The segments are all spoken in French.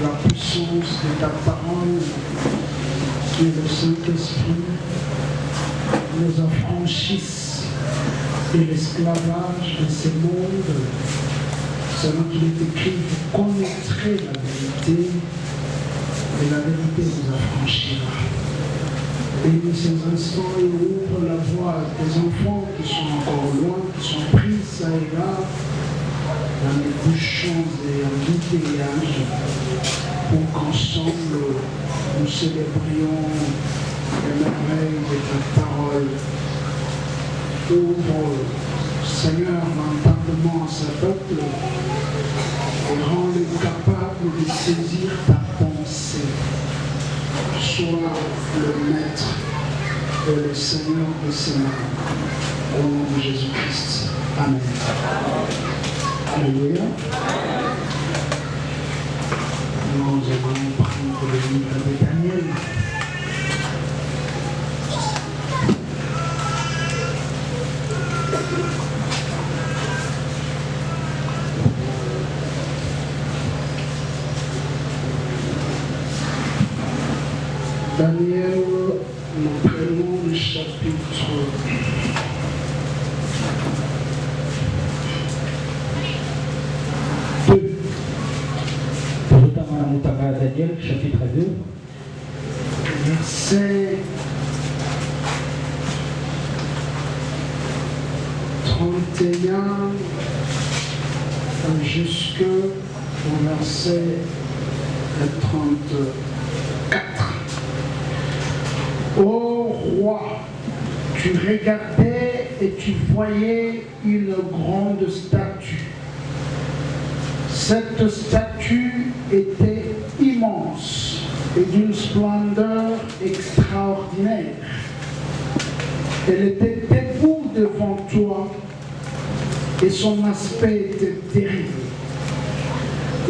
la puissance de ta parole, qui est le Saint-Esprit, nous affranchisse de l'esclavage de ce monde, selon qu'il est écrit, vous connaîtrez la vérité, et la vérité vous affranchira. Bénis ces instants et ouvre la voie des enfants qui sont encore loin, qui sont pris ça et là, dans les bouchons et embouteillages, pour qu'ensemble nous célébrions les merveilles de ta parole. Ouvre, Seigneur, l'entendement à ce peuple et rends-le capable de saisir ta pensée. Sois le maître et le Seigneur de ces mondes. Au nom de Jésus-Christ. Amen. Alléluia. Nous allons prendre le livre de Daniel. Daniel, nous prenons le chapitre 2. Daniel, chapitre 2. Verset 31 jusqu'au verset 34. Ô roi, tu regardais et tu voyais une grande statue. Cette statue était immense et d'une splendeur extraordinaire. Elle était debout devant toi et son aspect était terrible.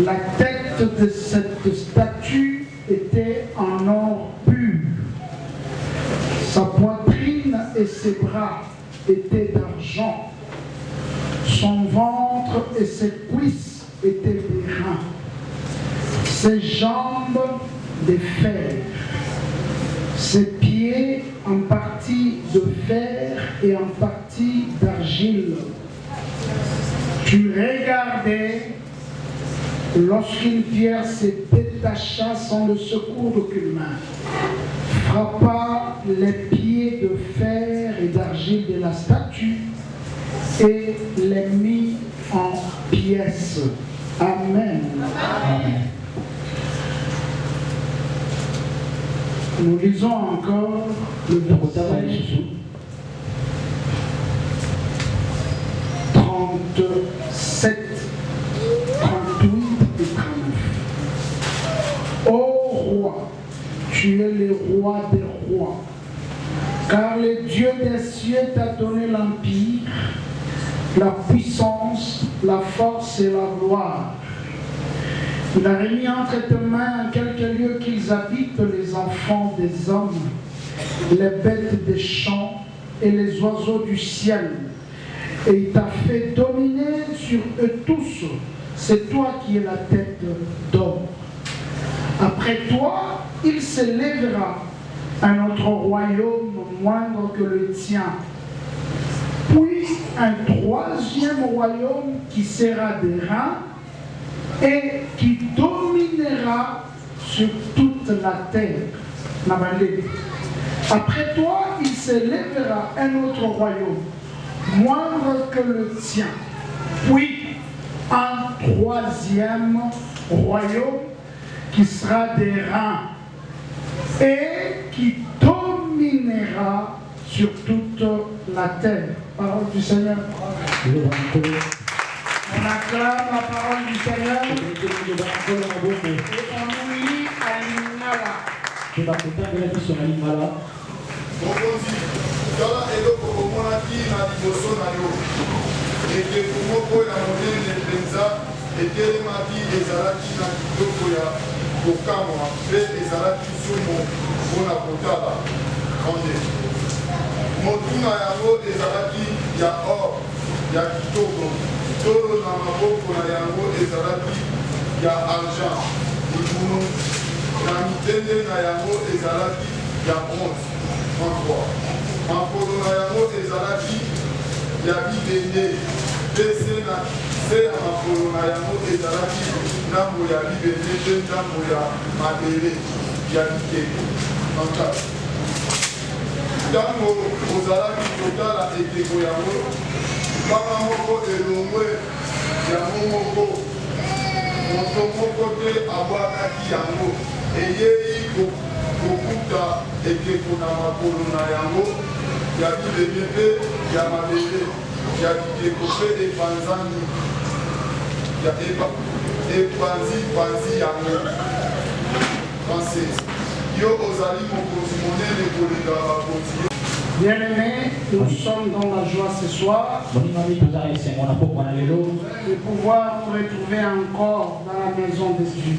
La tête de cette statue était en or pur. Sa poitrine et ses bras étaient d'argent. Son ventre et ses cuisses étaient des reins. Ses jambes de fer. Ses pieds en partie de fer et en partie d'argile. Tu regardais lorsqu'une pierre se détacha sans le secours d'aucune main, frappa les pieds de fer et d'argile de la statue et les mit en pièces. Amen. Amen. Nous lisons encore le verset 37, 38 et 39. Ô roi, tu es le roi des rois, car le Dieu des cieux t'a donné l'empire, la puissance, la force et la gloire. Il a remis entre tes mains en quelques lieux qu'ils habitent les enfants des hommes, les bêtes des champs et les oiseaux du ciel. Et il t'a fait dominer sur eux tous. C'est toi qui es la tête d'homme. Après toi, il se lèvera un autre royaume moindre que le tien. Puis un troisième royaume qui sera des reins et qui dominera sur toute la terre. Après toi, il se lèvera un autre royaume, moindre que le tien. Puis un troisième royaume qui sera des reins et qui dominera sur toute la terre. Parole du Seigneur. On acclame la parole du Seigneur et on nous lit à l'Ingala. Motuna yango ezalaki ya or ya kitoko tolo na maboko na yango ezalaki ya argent likulu na mitende na yango ezalaki ya bronze 33 makolo na yango ezalaki ya bibende mpe se ya makolo na yango ezalaki ndambo ya bibende mpe ndambo ya mabele ya bikeko 34 ntango ozalaki kotala ekeko yango mbanga moko elongwe yango moko moto moko te abwakaki yango eyei kokuta ekeko na makolo na yango ya bibende mpe ya mabele ya bikeko mpe epanzani ya epanzi yango 36 yo ozali mokonzi monene koleka bakonzi. Bien-aimés, nous sommes dans la joie ce soir de pouvoir nous retrouver encore dans la maison de Dieu.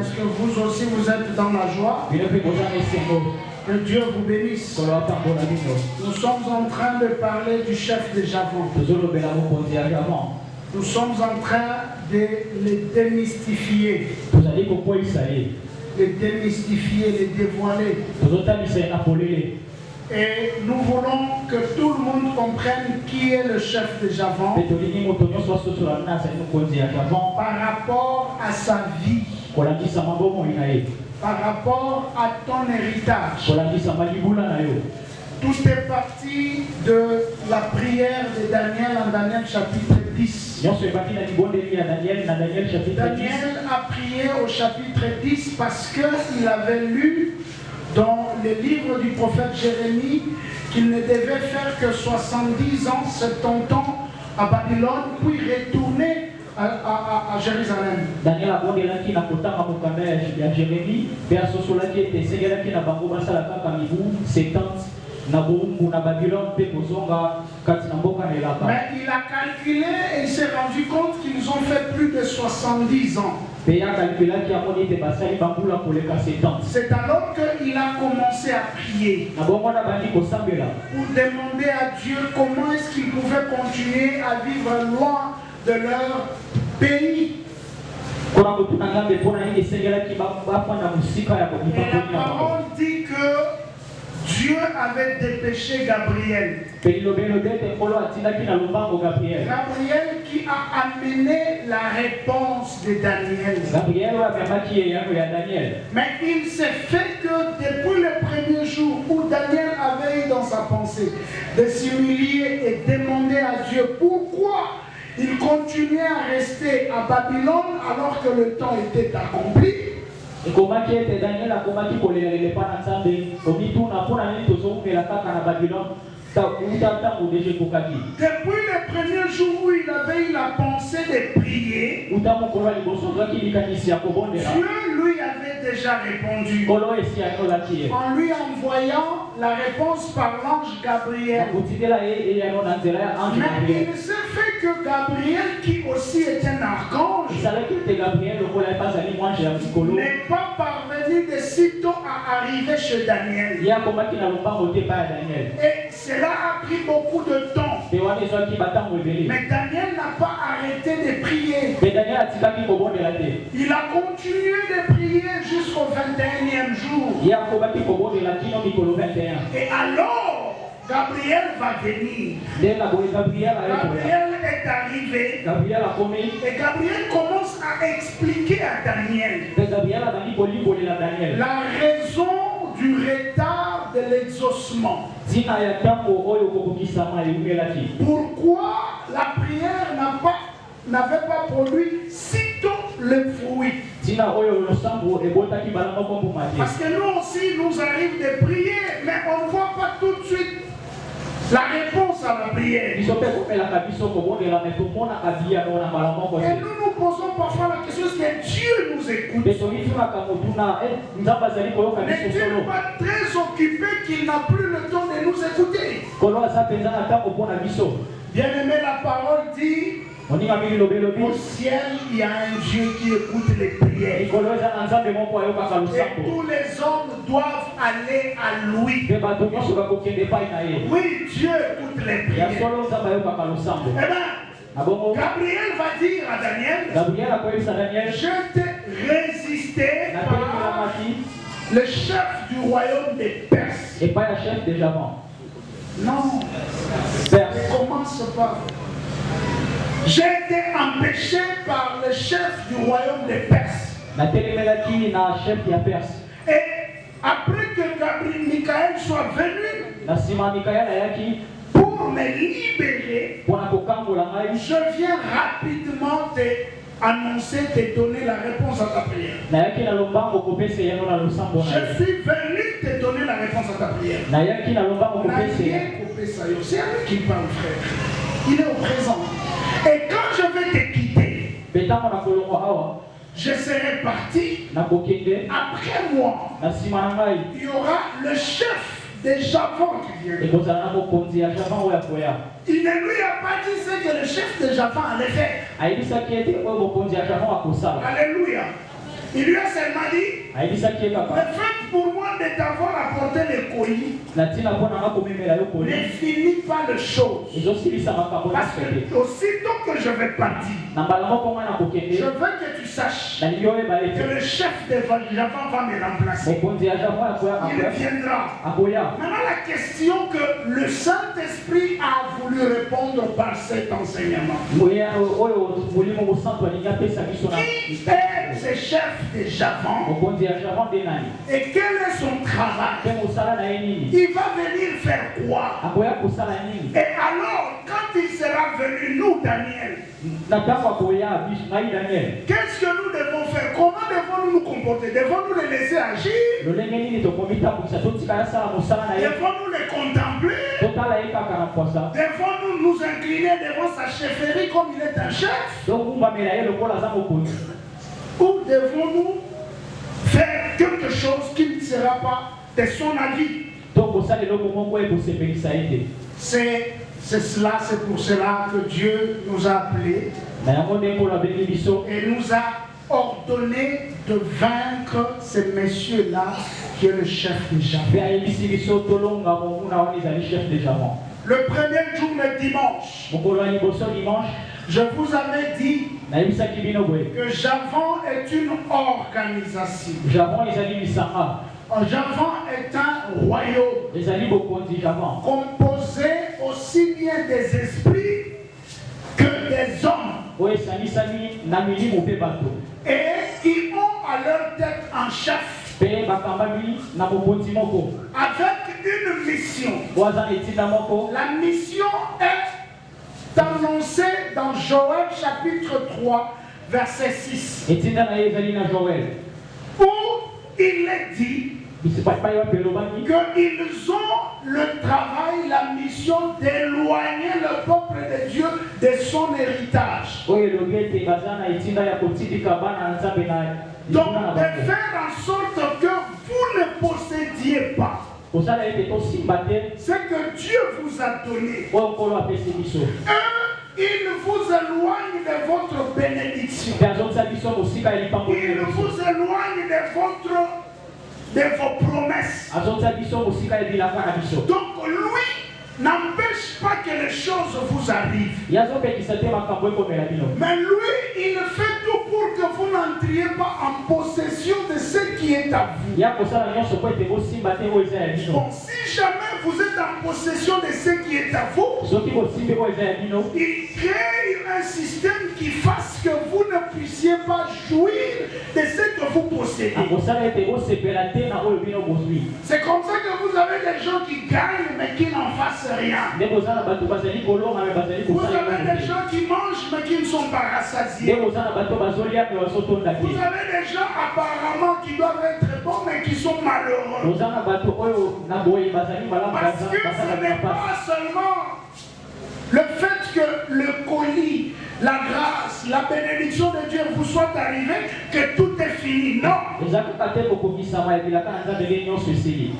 Est-ce que vous aussi vous êtes dans la joie? Que Dieu vous bénisse. Nous sommes en train de parler du chef de Javon. Nous sommes en train de les démystifier. Les démystifier, les dévoiler. Et nous voulons que tout le monde comprenne qui est le chef de Javon par rapport à sa vie, par rapport à ton héritage. Tout est parti de la prière de Daniel en Daniel chapitre 10. Daniel a prié au chapitre 10 parce qu'il avait lu dans le livre du prophète Jérémie qu'il ne devait faire que 70 ans, 70 ans à Babylone, puis retourner à Jérusalem. Daniel a dit qu'il a Jérémie, mais il a calculé et il s'est rendu compte qu'ils ont fait plus de 70 ans. C'est alors qu'il a commencé à prier pour demander à Dieu comment est-ce qu'ils pouvaient continuer à vivre loin de leur pays. Et la parole dit que Dieu avait dépêché Gabriel. Gabriel qui a amené la réponse de Daniel. Mais il s'est fait que depuis le premier jour où Daniel avait eu dans sa pensée de s'humilier et demander à Dieu pourquoi il continuait à rester à Babylone alors que le temps était accompli. Depuis le premier jour où il avait eu la pensée de prier, Dieu lui avait déjà répondu en lui envoyant la réponse par l'ange Gabriel. Mais il s'est fait que Gabriel, qui aussi est un archange, n'est pas parvenu de sitôt à arriver chez Daniel. Et cela a pris beaucoup de temps. Mais Daniel n'a pas arrêté de prier. Il a continué de prier jusqu'au 21e jour. Et alors, Gabriel va venir. Gabriel est arrivé. Et Gabriel commence à expliquer à Daniel la raison du retard de l'exaucement. Pourquoi la prière n'avait pas produit sitôt le fruit? Parce que nous aussi, nous arrive de prier, mais on ne voit pas tout de suite la réponse à la prière. Et nous nous posons parfois la question, est-ce que Dieu nous écoute? N'est-il pas très occupé qu'il n'a plus le temps de nous écouter? Bien-aimé, la parole dit, au ciel, il y a un Dieu qui écoute les prières. Et tous les hommes doivent aller à lui. Oui, Dieu écoute les prières. Eh bien, Gabriel va dire à Daniel, je t'ai résisté par le chef du royaume des Perses. Et pas le chef des Javans. Non, Perse. commence pas. J'ai été empêché par le chef du royaume des Perses. Et après que Michael soit venu pour me libérer, je viens rapidement annoncer, te donner la réponse à ta prière. Je suis venu te donner la réponse à ta prière. C'est à lui qui parle, frère. Il est au présent. Et quand je vais te quitter, je serai parti. Après moi, il y aura le chef des Javans qui vient. Il ne lui a pas dit ce que le chef des Javans allait faire. Alléluia. Il lui a seulement dit, le fait pour moi de t'avoir apporté le colis ne finit pas les choses. Parce que aussitôt que je vais partir, je veux que tu saches que le chef des Javans va me remplacer. Il viendra. Maintenant la question que le Saint-Esprit a voulu répondre par cet enseignement. Qui est ce chef des Javans? Et quel est son travail? Il va venir faire quoi? Et alors, quand il sera venu, nous, Daniel, qu'est-ce que nous devons faire? Comment devons-nous nous comporter? Devons-nous les laisser agir? Devons-nous les contempler? Devons-nous nous incliner devant sa chefferie comme il est un chef? Ou devons-nous faire quelque chose qui ne sera pas de son avis? C'est pour cela que Dieu nous a appelés et nous a ordonné de vaincre ces messieurs-là qui est le chef des Javans. Le premier jour, le dimanche, je vous avais dit que Javan est une organisation. Javan est un royaume composé aussi bien des esprits que des hommes et qui ont à leur tête un chef avec une mission. La mission est annoncée dans Joël chapitre 3 verset 6 où il est dit qu'ils ont le travail, la mission d'éloigner le peuple de Dieu de son héritage. Donc de faire en sorte que vous ne possédiez pas ce que Dieu vous a donné. Il vous éloigne de votre bénédiction. Il vous éloigne de vos promesses. Donc lui n'empêche pas que les choses vous arrivent. Mais lui, il fait tout pour que vous n'entriez pas en possession de ce qui est à vous. Bon, si jamais vous êtes en possession de ce qui est à vous, il crée un système qui fasse que vous ne puissiez pas jouir de ce que vous possédez. C'est comme ça que vous avez des gens qui gagnent mais qui n'en fassent rien. Vous avez des gens qui mangent mais qui ne sont pas rassasiés. Vous avez des gens apparemment qui doivent être bons mais qui sont malheureux. Parce que ce n'est pas seulement le fait que le colis, la grâce, la bénédiction de Dieu vous soit arrivée, que tout est fini. Non.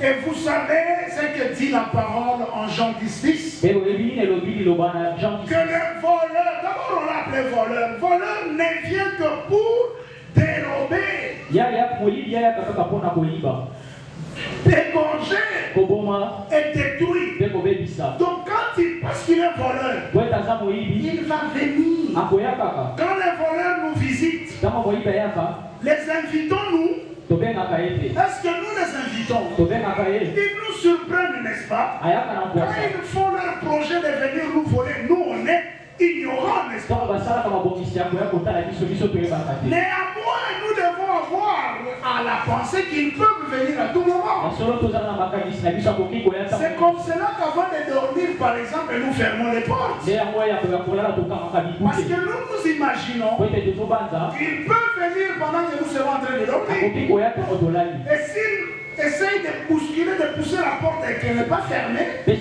Et vous savez ce que dit la parole en Jean 10, 10? Que le voleur, d'abord on l'appelait voleur. Voleur ne vient que pour dérober, dégorger et détruire. Donc quand parce qu'il est voleur, il va venir. Quand les voleurs nous visitent, les invitons-nous. Est-ce que nous les invitons? Ils nous surprennent, n'est-ce pas? Quand ils font leur projet de venir nous voler, nous on est ignorants, n'est-ce pas? Néanmoins, nous devons avoir à la pensée qu'ils peuvent venir à tout moment. C'est comme cela qu'avant de dormir, par exemple, nous fermons les portes. Parce que nous imaginons qu'ils peuvent venir pendant que nous sommes en train de dormir. Et s'ils essayent de bousculer, de pousser la porte et qu'elle n'est pas fermée, il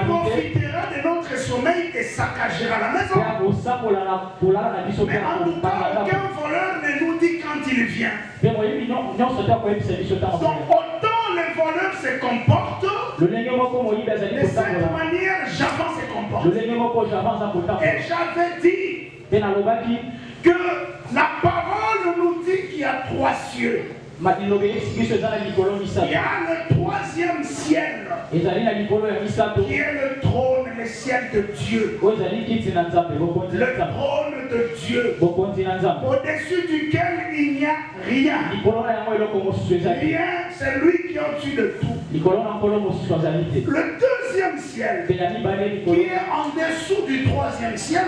profitera de notre sommeil et saccagera la maison. Mais en tout cas, aucun voleur ne nous dit quand il vient. Donc autant les voleurs se comportent, de cette manière, Javan se comporte. Et j'avais dit que la parole nous dit qu'il y a 3 cieux. Il y a le 3e ciel qui est le trône, le ciel de Dieu. Le trône de Dieu au-dessus duquel il n'y a rien. Rien, c'est lui qui est au-dessus de tout. Le 2e ciel qui est en dessous du 3e ciel,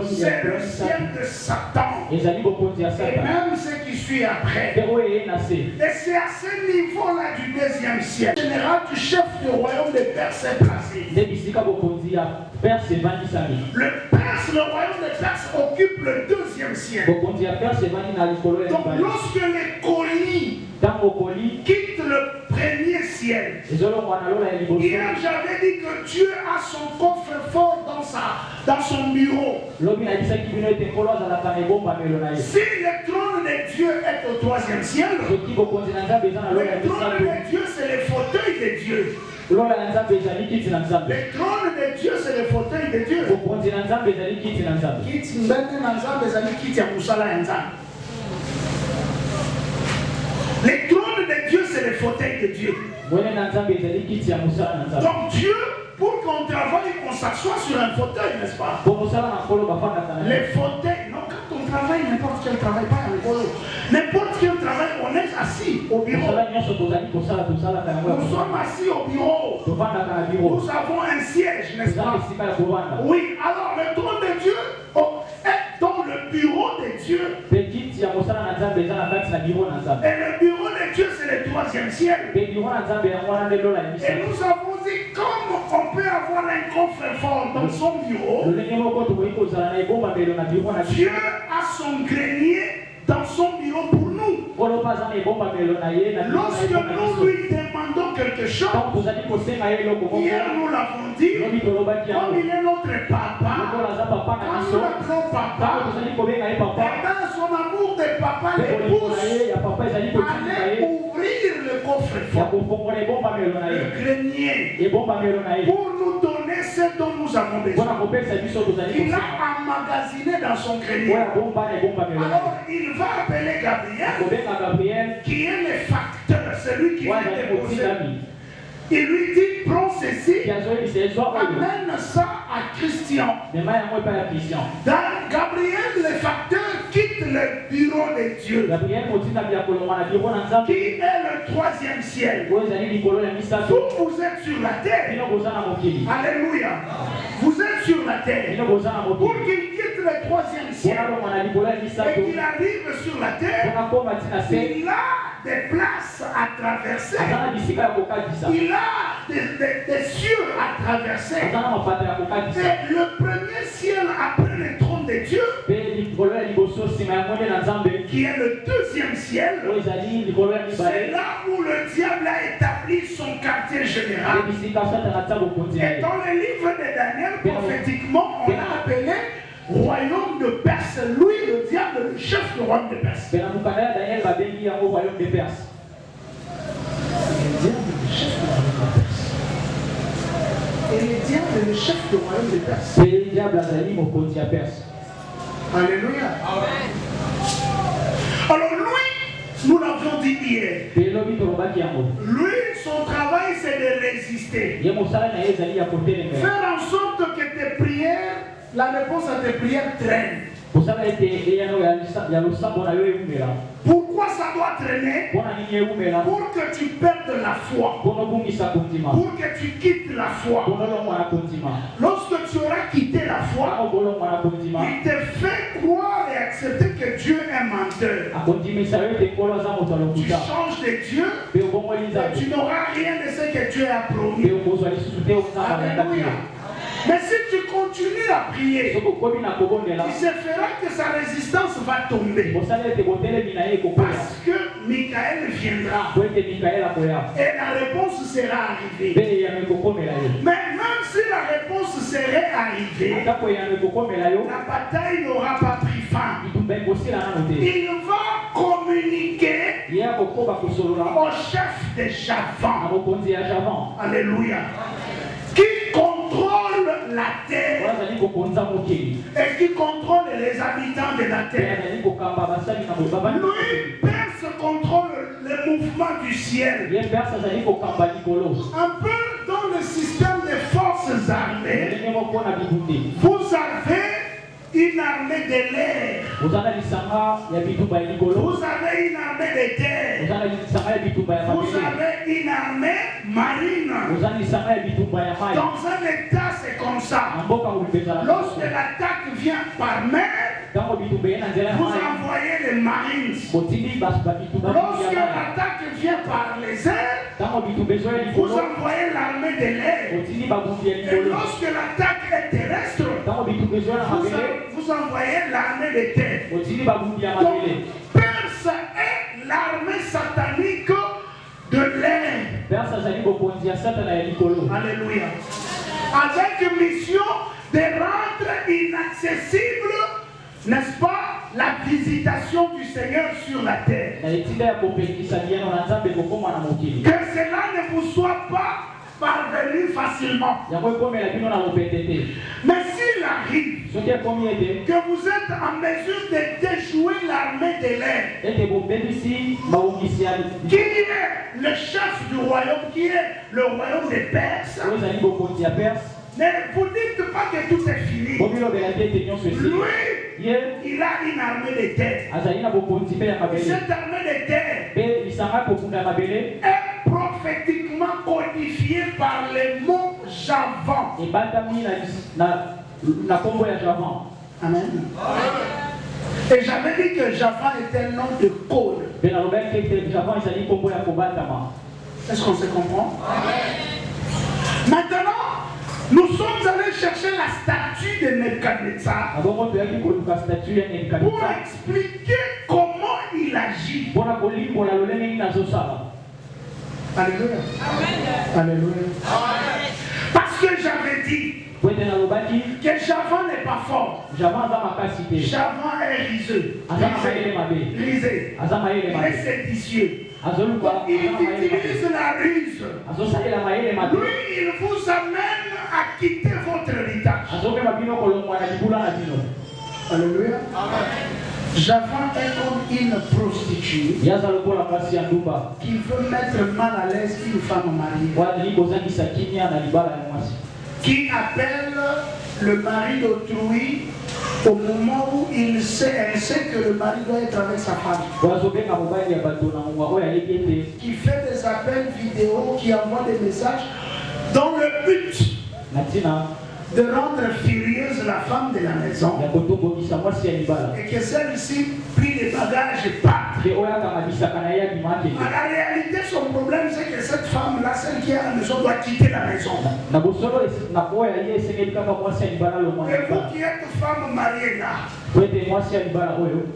c'est le ciel de Satan. Et même ce qui suit après. Et c'est à ce niveau-là du 2e ciel, le général du chef du royaume de Perse est placé. Le royaume de Perse occupe le 2e ciel. Donc lorsque les colis quittent le 1er ciel, hier j'avais dit que Dieu a son coffre-fort dans son bureau. Si le trône de Dieu est au 3e ciel, le trône de Dieu c'est le fauteuil de Dieu. Le trône de Dieu c'est le fauteuil de Dieu. Le trône de Dieu c'est le fauteuil de Dieu. Donc Dieu, pour qu'on travaille, qu'on s'assoit sur un fauteuil, n'est-ce pas? Les fauteuils, non, quand on travaille, n'importe quel travail, pas un polo. N'importe quel travail, on est assis au bureau. Nous sommes assis au bureau. Nous avons un siège, n'est-ce pas? Oui, alors le trône de Dieu est dans le bureau de Dieu. Et le bureau de Dieu, c'est le 3e ciel. Et nous avons dit, comme on peut avoir un coffre-fort dans son bureau, Dieu a son grenier dans son bureau pour nous. Lorsque nous lui demandons quelque chose, hier nous l'avons dit, comme il est notre papa, quand nous l'appelons papa, son amour de papa les pousse à aller ouvrir le coffre-fort, le grenier, pour nous donner ce dont nous avons besoin. Il a emmagasiné dans son grenier. Alors il va appeler Gabriel, qui est le facteur, celui qui vient déposer. Il lui dit, prends ceci, amène ça à Christian. Gabriel, le facteur, quitte le bureau de Dieu, qui est le 3e ciel. Vous êtes sur la terre. Alléluia. Vous êtes sur la terre. Pour qu'il quitte le 3e ciel et qu'il arrive sur la terre, il a des places à traverser. Il a des cieux à traverser. Et le 1er ciel après le trône de Dieu, qui est le 2e ciel, c'est là où le diable a établi son quartier général. Et dans le livre de Daniel, prophétiquement, on l'a appelé royaume de Perse. Lui, le diable, le chef du royaume de Perse. Et le diable est le chef du royaume de Perse. Alléluia. Alors lui, nous l'avions dit hier. Lui, son travail, c'est de résister. Faire en sorte que tes prières, la réponse à tes prières traîne. Pourquoi ça doit traîner? Pour que tu perdes la foi. Pour que tu quittes la foi. Lorsque tu auras quitté la foi, il te fait croire et accepter que Dieu est menteur. Tu changes de Dieu et tu n'auras rien de ce que Dieu a promis. Alléluia. Mais si tu continues à prier, il se fera que sa résistance va tomber. Parce que Michael viendra. Et la réponse sera arrivée. Mais même si la réponse serait arrivée, la bataille n'aura pas pris fin. Il va communiquer au chef des Javans. Alléluia. Qui contrôle la terre et qui contrôle les habitants de la terre. Lui, Perse contrôle le mouvement du ciel. Un peu dans le système des forces armées, vous avez une armée de l'air. Vous avez une armée de terre. Vous avez une armée marine. Dans un état, c'est comme ça. Lorsque l'attaque vient par mer, vous envoyez les marines. Lorsque l'attaque vient par les airs, vous envoyez l'armée de l'air. Et lorsque l'attaque est terrestre, vous envoyez l'armée de terre. Donc, Perse est l'armée satanique de l'air. Alléluia. Avec mission de rendre inaccessible, n'est-ce pas, la visitation du Seigneur sur la terre. Que cela ne vous soit pas parvenu facilement. Mais s'il arrive que vous êtes en mesure de déjouer l'armée de l'air, qui est le chef du royaume, qui est le royaume des Perses, ne vous dites pas que tout est fini. Lui, il a une armée de terre. Cette armée de terre est prophétiquement codifiée par les mots Javan. Amen. Et j'avais dit que Javan était un nom de code. Est-ce qu'on se comprend? Maintenant, nous sommes allés chercher la statue de Nebuchadnezzar pour expliquer comment il agit. Alléluia. Alléluia. Parce que j'avais dit que Javan n'est pas fort. Javan est riseux. Risé. Il est séditieux. Donc, il utilise la ruse. Lui, il vous amène à quitter votre héritage. Alléluia. Javan est comme une prostituée qui veut mettre mal à l'aise une femme mariée, qui appelle le mari d'autrui au moment où elle sait que le mari doit être avec sa femme, qui fait des appels vidéo, qui envoie des messages dans le but de rendre furieuse la femme de la maison et que celle-ci prie les bagages et parte. La réalité, son problème, c'est que cette femme-là, celle qui est à la maison, doit quitter la maison. Et vous qui êtes femme mariée là,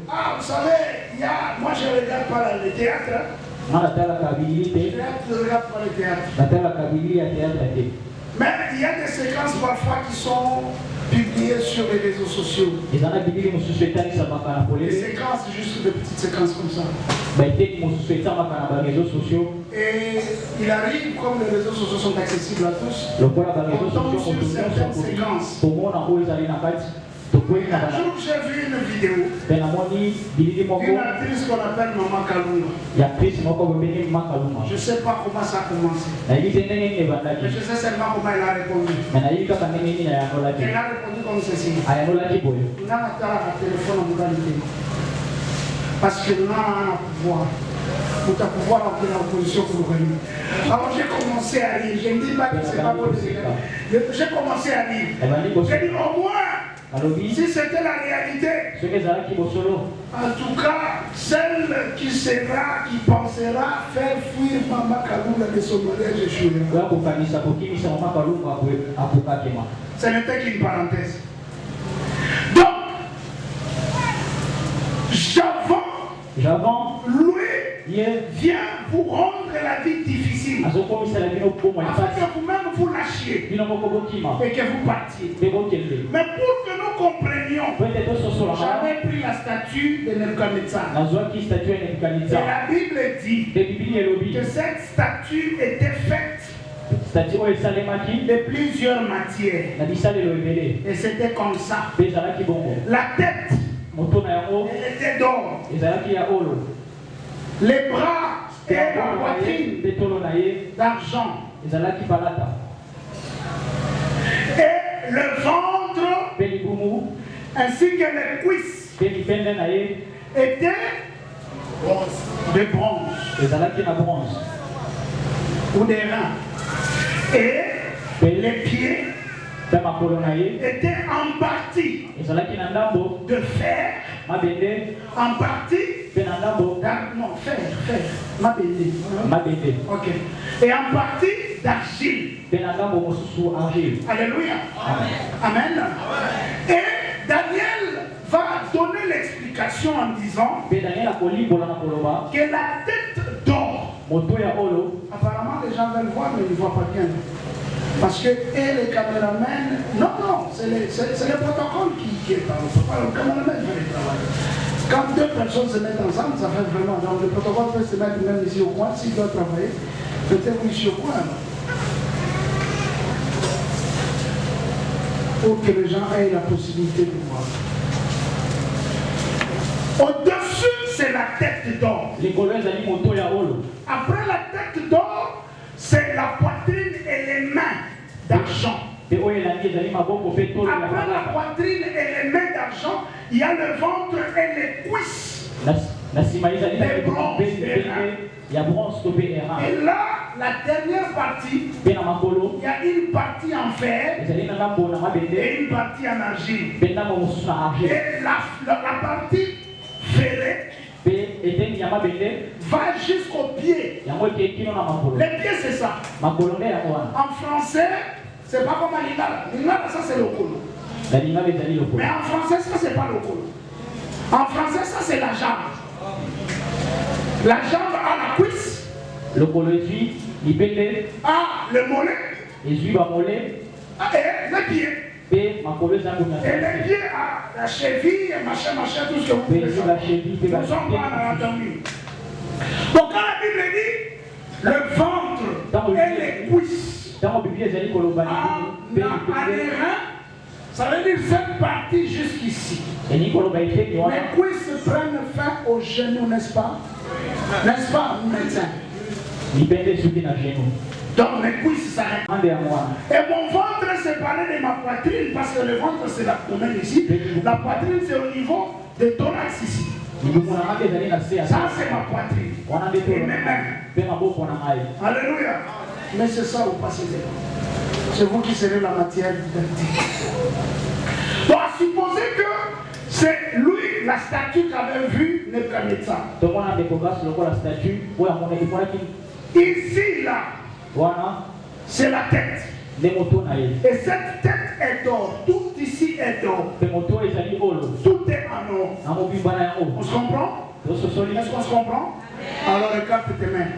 ah, vous savez, moi je ne regarde pas le théâtre. Je ne regarde pas le théâtre. Mais il y a des séquences parfois qui sont publiées sur les réseaux sociaux. Des séquences, juste de petites séquences comme ça. Et il arrive, comme les réseaux sociaux sont accessibles à tous, on tombe sur certaines séquences jour, j'ai vu une vidéo d'une actrice qu'on appelle Maman Kalunga. Je ne sais pas comment ça a commencé. Mais je sais seulement comment elle a répondu. Elle a répondu comme ceci. On a un téléphone en modalité. Parce que là, on a un pouvoir. Pour ta pouvoir entrer dans l'opposition pour le régime. Alors j'ai commencé à lire. Je ne dis pas que c'est pas bon. J'ai commencé à lire. J'ai dit au moins, si c'était la réalité, en tout cas, celle qui pensera faire fuir Maman Kalunga de son mariage échouera. Ce n'était qu'une parenthèse. Donc, Javon, lui, vient vous rendre la vie difficile. Afin que vous-même vous lâchiez et que vous partiez. Mais pour que nous comprenions, j'avais pris la statue de Nebuchadnezzar. Et la Bible dit que cette statue était faite de plusieurs matières. Et c'était comme ça. La tête, elle était d'or. Les bras et la poitrine d'argent. Et le ventre ainsi que les cuisses étaient de bronze ou des reins. Et les pieds étaient en partie de fer, en partie ok, et en partie d'argile. Alléluia. Amen. Et Daniel va donner l'explication en disant que la tête d'or, apparemment les gens veulent voir mais ils ne voient pas bien. Parce que les caméramans, non, c'est le protocole qui est par le caméraman va travailler. Quand deux personnes se mettent ensemble, ça fait vraiment. Donc le protocole peut se mettre même ici au coin, s'il doit travailler, peut-être ici au coin. Pour que les gens aient la possibilité de voir. Au-dessus, c'est la tête d'or. Après la tête d'or, c'est la poitrine et les mains d'argent. Après la poitrine et les mains d'argent, il y a le ventre et les cuisses. Les bronzes et là, la dernière partie, il y a une partie en fer et une partie en argile. Et la partie ferrée va jusqu'au pied. Les pieds, c'est ça. En français, c'est pas comme à l'Ingala. L'Ingala, ça c'est le colo. Mais en français, ça c'est pas le colo. En français, ça c'est la jambe. La jambe à la cuisse. Le mollet. Et les pieds. Et les pieds à la cheville, machin, tout ce que vous pouvez faire. Nous sommes pas dans l'anatomie. Donc quand la Bible dit le ventre et les cuisses à les reins, ça veut dire cette partie jusqu'ici. Les cuisses prennent fin au genou, n'est-ce pas? N'est-ce pas, médecin? Donc mes cuisses s'arrêtent. Et mon ventre est séparé de ma poitrine parce que le ventre c'est l'abdomen ici. La poitrine c'est au niveau de thorax ici. Ça c'est ma poitrine. Et mes mains. Alléluia. Mais c'est ça au passé. C'est vous qui serez la matière identique. Donc supposez que c'est lui la statue qu'avait vu Nebuchadnezzar. Ici là. C'est la tête. Et cette tête est d'or. Tout ici est d'or. Tout est en or. On se comprend? Est-ce qu'on se comprend? Alors écarte tes mains.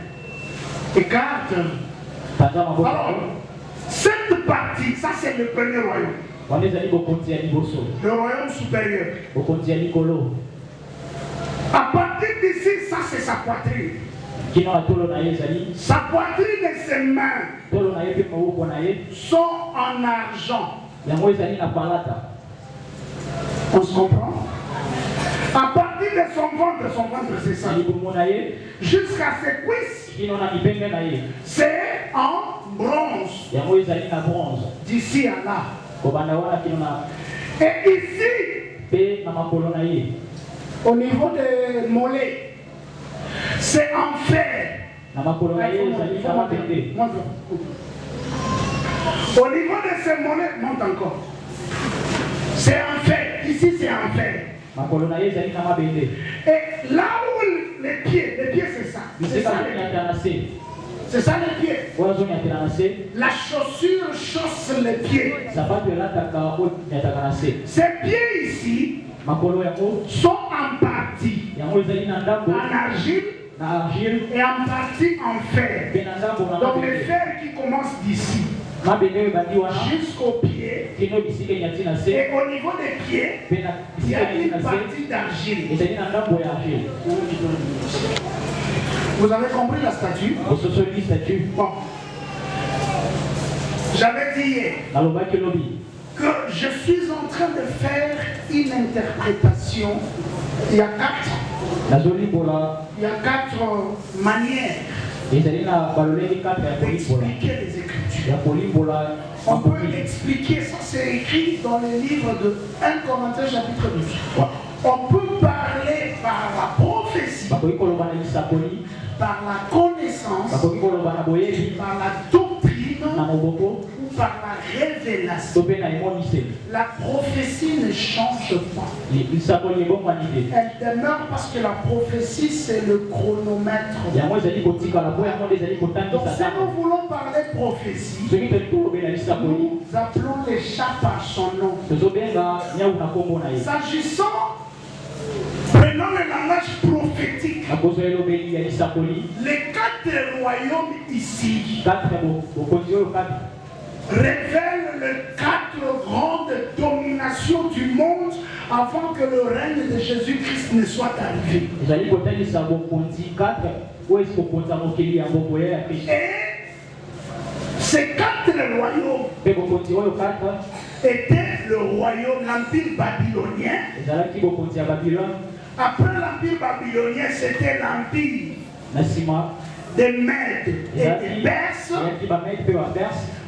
Écarte. Alors, cette partie, ça c'est le premier royaume. Le royaume supérieur. À partir d'ici, ça c'est sa poitrine. Sa poitrine et ses mains sont en argent. On se comprend? À partir de son ventre c'est ça. Jusqu'à ses cuisses, c'est en bronze. D'ici à là. Et ici, au niveau des mollets, c'est en fer. Au niveau de ces mollets, monte encore. C'est en fer. Ici, c'est en fer. Et là où les pieds c'est ça. C'est ça les pieds. C'est ça les pieds. La chaussure chausse les pieds. Ces pieds ici sont en partie en argile et en partie en fer. Donc le fer qui commence d'ici jusqu'au pied, et au niveau des pieds, il y a une partie d'argile. Vous avez compris la statue? Bon. J'avais dit hier que je suis en train de faire une interprétation. Il y a quatre manières d'expliquer les Écritures. On peut expliquer, ça c'est écrit dans les livres de 1 Corinthiens chapitre 12. On peut parler par la prophétie, par la connaissance, par la doctrine ou par la révélation. La prophétie ne change pas. Elle demeure parce que la prophétie c'est le chronomètre. Donc si nous voulons parler de prophétie, nous appelons les chats par son nom. S'agissant, prenons le langage prophétique. Les 4 royaumes ici révèlent les 4 grandes dominations du monde avant que le règne de Jésus-Christ ne soit arrivé. Et ces 4 royaumes étaient le royaume, l'empire babylonien. Après l'empire babylonien, c'était l'empire des Mèdes et des Perses.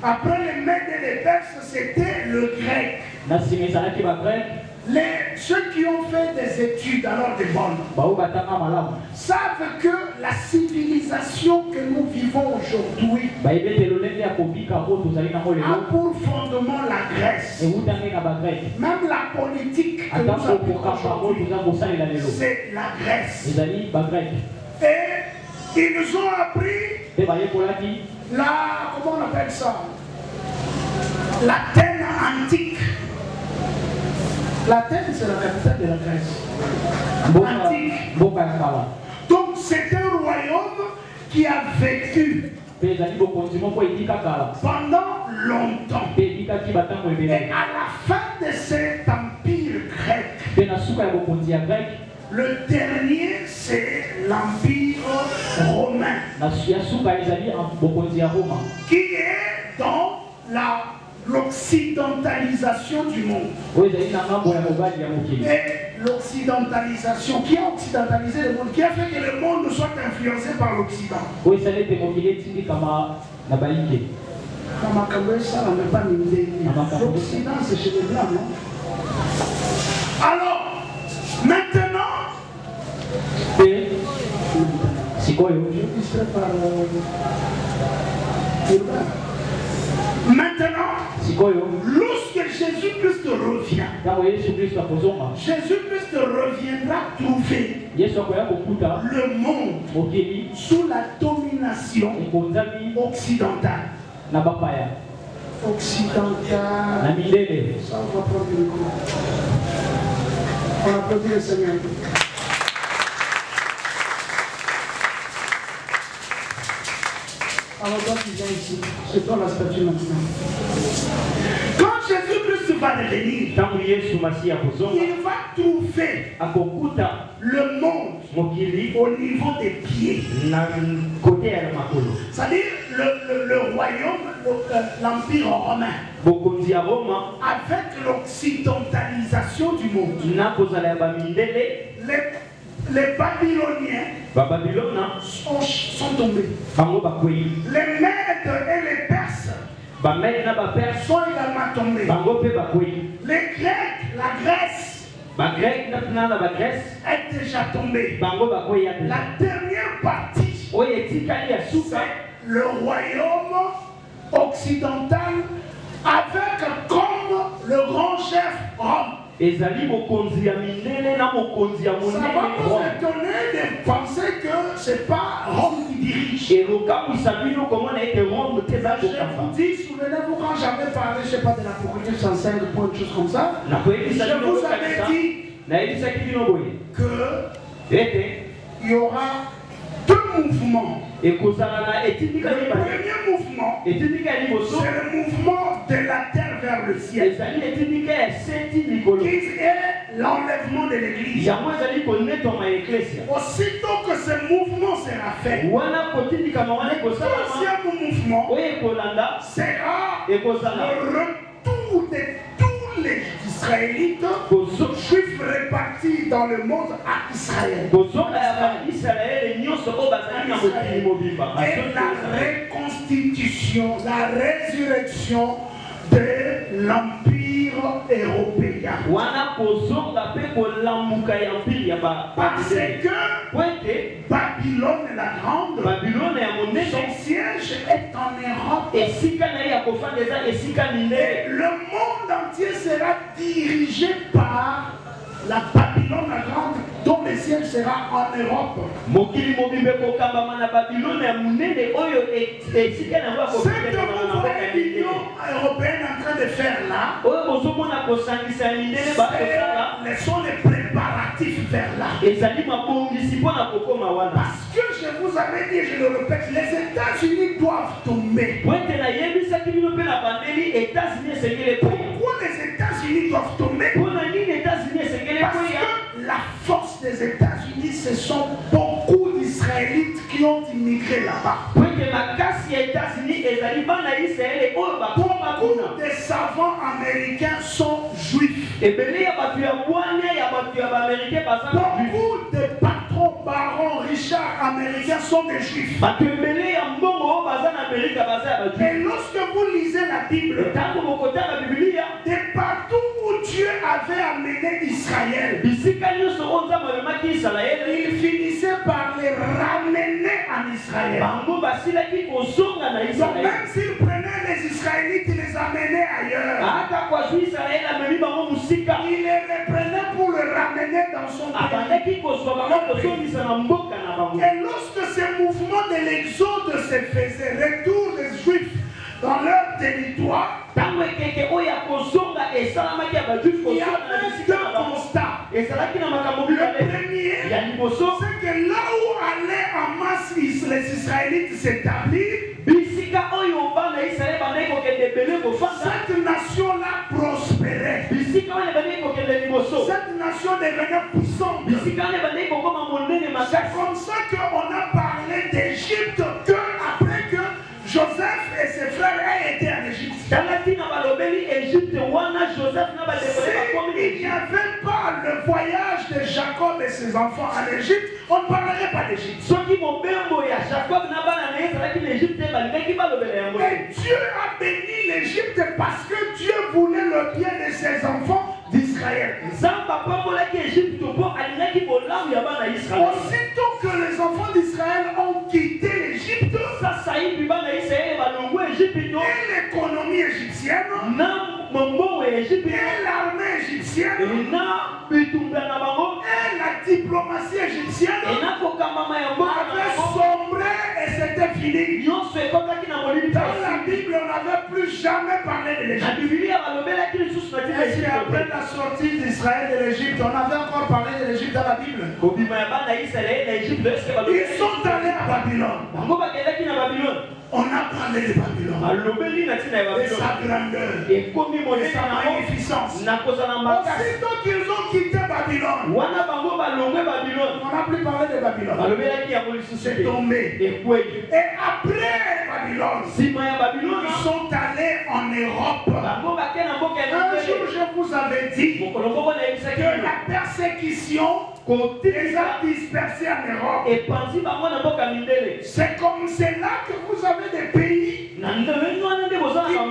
Après les Mèdes et les Perses, c'était le grec. Ceux qui ont fait des études, alors des bonnes, savent que la civilisation que nous vivons aujourd'hui a pour fondement la Grèce. Même la politique que nous avons aujourd'hui, c'est la Grèce. Et ils nous ont appris comment on appelle ça? L'Athènes antique. L'Athènes, c'est la capitale de la Grèce. Antique. Donc c'est un royaume qui a vécu pendant longtemps. Et à la fin de cet empire grec, le dernier c'est l'empire romain, qui est dans l'occidentalisation du monde. Et l'occidentalisation, qui a occidentalisé le monde, qui a fait que le monde soit influencé par l'Occident. L'Occident c'est chez les Blancs, non? Alors, maintenant, maintenant, lorsque Jésus-Christ revient, Jésus-Christ reviendra trouver le monde sous la domination occidentale. Occidentale. Ça, on va prendre le micro. On applaudit le Seigneur. Alors toi qui viens ici, c'est toi la statue maintenant. Quand Jésus-Christ va revenir, il va trouver le monde au niveau des pieds. C'est-à-dire le royaume l'Empire romain, bokonzi ya Roma avec l'occidentalisation du monde, nakozala ya bamindele les Babyloniens babylona sont tombés. bango bakwei Les Mèdes et les Perses bamede na baperse sont également tombés. bango mpe bakwei Les Grecs, la Grèce bagrek na bagrèce est déjà tombée. bango bakwei ya La dernière partie, oyo etikali ya suka c'est le royaume occidental avec comme le grand chef Rome. ezali mokonzi ya mindele na mokonzi ya Ça va monene vous Rome. étonner de penser que c'est pas Rome qui dirige. elokamwisa bino komona ete Rome te eza Je vous kokamba dis, souvenez-vous quand j'avais parlé, je sais pas, de l'Apocalypse 105, une chose comme ça, nakoyebisa je bino vous avais kokanisa dit nayebisaki bino boye que ete il y aura deux mouvements. ekozala na Le etindika mibale premier mouvement, etindika ya liboso c'est le mouvement de la terre vers le ciel, ezali etindika ya seti likolo qui est l'enlèvement de l'église. yango ezali konetwama ya eklesia Aussitôt que ce mouvement sera fait, wana kotindikama wana le ekosalama deuxième mouvement oyo ekolanda sera ekozala le retour de tous les Israélites juifs répartis dans le monde à Israël. kozonga ya baisraele nyonso oyo bazali na mokili mobimba Et la reconstitution, la résurrection de l'empire européen. wana kozonga mpe kolambuka ya mpili ya Parce que po ete Babylone la grande, babilone ya son monene siège est en Europe. esika na ye ya kofanda eza esika Et minene le monde entier sera dirigé par la Babylone la grande, dont le siège sera en Europe. mokili mobimba ekokambama na babilone ya monene oyo esika na yango Ce que vous voyez l'Union européenne en train de faire là, oyo bozomona kosangisa ya minene bakosala sont les préparatifs vers là. ezali mabongisi mpo na kokoma wana Parce que je vous avais dit, je le répète, les États-Unis doivent tomber. po ete nayebisaki bino mpe na bandeli États-Unis esengeli ekoya Pourquoi les États-Unis doivent tomber? mpo na nini États-Unis esengeli Parce ekoya que la force des États-Unis, ce sont beaucoup d'Israélites qui ont immigré là-bas. po ete makasi ya États-Unis ezali bana Israele oyo bakoma kuna Beaucoup de savants américains sont juifs. ebele ya bato ya bwania ya bato ya baamerikain baza na juif Beaucoup de patrons, barons, richards américains sont des juifs. bato ebele ya mbongo oyo baza na amerika baza ya bajuif Et lorsque vous lisez la Bible, ntango bokotanga bibilia de partout où Dieu avait amené Israël, bisika nyonso oyo nzambe amemaki isalaele il finissait par les ramener en Israël. bango basilaki kozonga na Donc isalaele même s'ils prenaient les Israélites, ils les amenaient ailleurs. ata kwazwi isalaele amemi bango mosika Il les reprenait pour le ramener dans son pays. abandaki kozwa bango kozongisa na mboka na bango Et lorsque ce mouvement de l'exode se faisait, retour des Juifs dans leur territoire, ntango ekeke oyo ya kozonga esalamaki ya bajuif il y kozonga na avait bisika na deux bango constats. ezalaki na makambo Le mibale premier, ya liboso c'est que là où allaient en masse les Israélites s'établir, bisika oyo bana israele bandaki kokende ebele kofanda cette nation-là prospérait. bisika wana bandaki kokende liboso Cette nation devenait puissante. bisika wana bandaki kokoma monene C'est makasi comme ça qu'on a parlé d'Égypte, que après que Joseph et ses frères aient été en Égypte. tala ntina balobeli egypte wana joseph na badekole bakomi S'il n'y avait pas le voyage de Jacob et ses enfants en Égypte, on ne parlerait pas d'Égypte. soki mobembo ya jacob na bana na ye ezalaki na egypte balingaki balobela yango Et Dieu a béni l'Égypte parce que Dieu voulait le bien de ses enfants d'Israël. nzambe apambolaki egypte mpo alingaki bolamu ya bana ya israele Aussitôt que les enfants d'Israël ont quitté l'Égypte, sasa hivi bana ya israele balongwa egypto et l'économie égyptienne, na mombongo ya egypte et l'armée égyptienne, na bitumba na bango et la diplomatie égyptienne enakokambama ya mboka na avaient bango sombré et c'était fini. nyonso ekotaki na molili Dans la Bible, on n'avait plus jamais parlé de na l'Égypte. bibilia Est-ce qu'après la sortie d'Israël de l'Égypte, on avait encore parlé de l'Égypte dans la Bible? Ils sont allés à Babylone. On a parlé de Babylone, de sa grandeur, de sa magnificence. Aussitôt qu'ils ont quitté Babylone, on n'a plus parlé de Babylone. C'est tombé. Et après Babylone, ils sont allés en Europe. Un jour, je vous avais dit que la persécution les a dispersés en Europe. C'est comme c'est là que vous avez des pays qui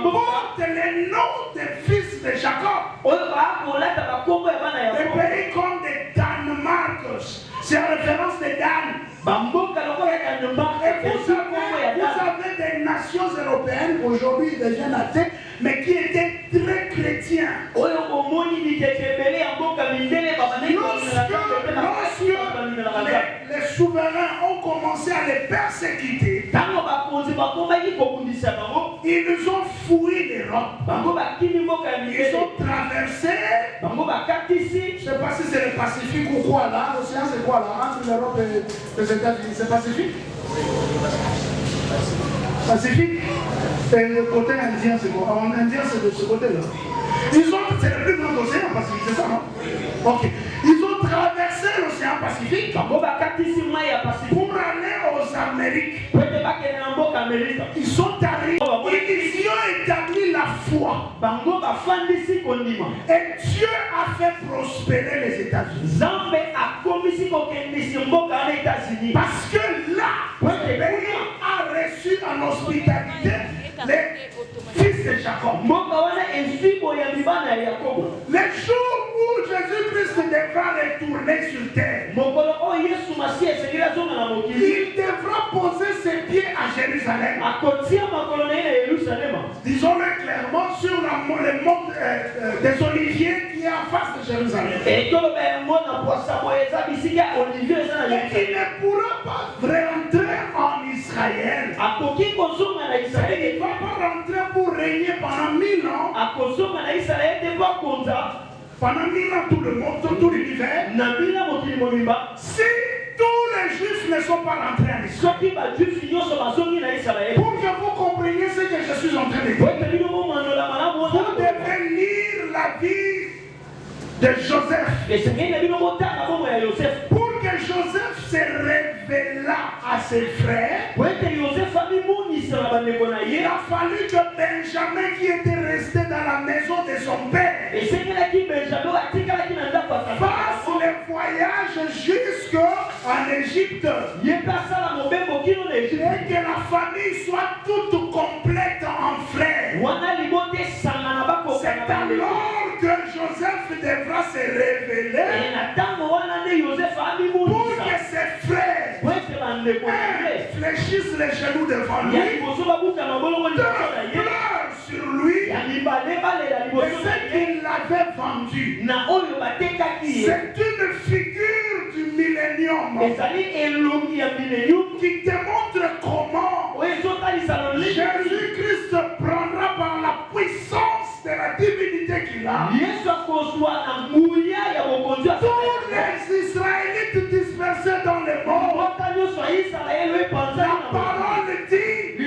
portent les noms des fils de Jacob. Des pays comme des Danemark, c'est en référence de Dan. Et vous avez des nations européennes, aujourd'hui des jeunes athées, mais qui étaient très chrétiens. Lorsque les souverains ont commencé à les persécuter, ils ont fouillé l'Europe. Ils ont traversé, je ne sais pas si c'est le Pacifique ou quoi là, l'océan c'est quoi là, entre l'Europe et les États-Unis, c'est Pacifique? Pacifique? Et le côté indien c'est quoi? En indien c'est de ce côté-là. C'est le plus grand océan Pacifique, c'est ça, non? Ok. Ils ont traversé l'océan Pacifique pour aller aux Amériques. Ils sont arrivés, ils y ont établi la foi. Et Dieu a fait prospérer les États-Unis. Parce que là, le pays a reçu en hospitalité les fils de Jacob. Les jours où Jésus-Christ devra retourner sur terre, il devra poser ses pieds à Jérusalem. Disons-le clairement, sur le mont des Oliviers qui est en face de Jérusalem. Et il ne pourra pas rentrer en Israël. Il ne va pas rentrer pour régner pendant 1000 ans. Pendant 1000 ans, tout le monde, tout l'univers. Si tous les Juifs ne sont pas rentrés en Israël, pour que vous compreniez ce que je suis en train de dire, vous devez lire la vie de Joseph. Pour que Joseph se révéla à ses frères, il a fallu que Benjamin, qui était resté dans la maison de son père, fasse le voyage jusqu'en Égypte, et que la famille soit toute complète en frères. C'est alors que Joseph devra se révéler pour que ses frères fléchissent les genoux devant lui, pleurent sur lui, et ce qu'il avait vendu. C'est une figure du millénium qui démontre comment Jésus-Christ prendra par la puissance de la divinité qu'il a tous les Israélites dispersés dans le monde. La parole dit: je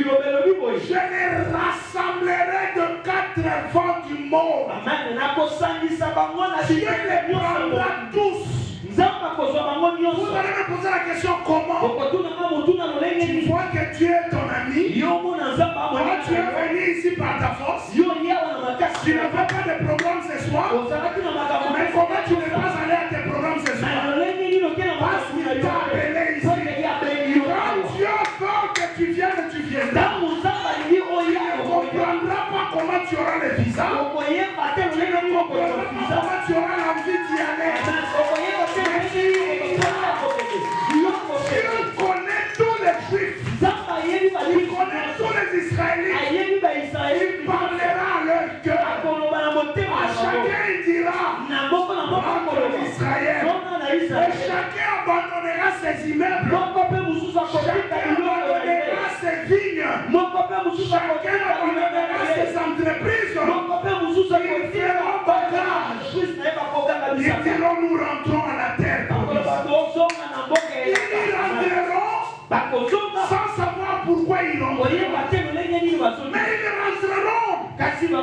les rassemblerai de 4 vents du monde. Dieu les prendra tous. Vous allez me poser la question: comment? Tu vois que Dieu est ton ami. Toi, tu es venu ici par ta force. Tu ne veux pas de programme ce soir. Mais comment tu ne vas pas aller à tes programmes ce soir? Parce qu'il t'a appelé ici. Quand Dieu veut que tu viennes, tu viendras. Tu ne comprendras pas comment tu auras le visa. Tu ne comprendras pas comment tu auras l'envie d'y aller. Dieu connaît tous les Juifs. Il connaît tous les Israélites. Il parlera à leur cœur. À chacun il dira: rentre d'Israël. Et chacun abandonnera ses immeubles. Chacun abandonnera ses vignes. Chacun abandonnera ses entreprises. Il Mais ils rentreront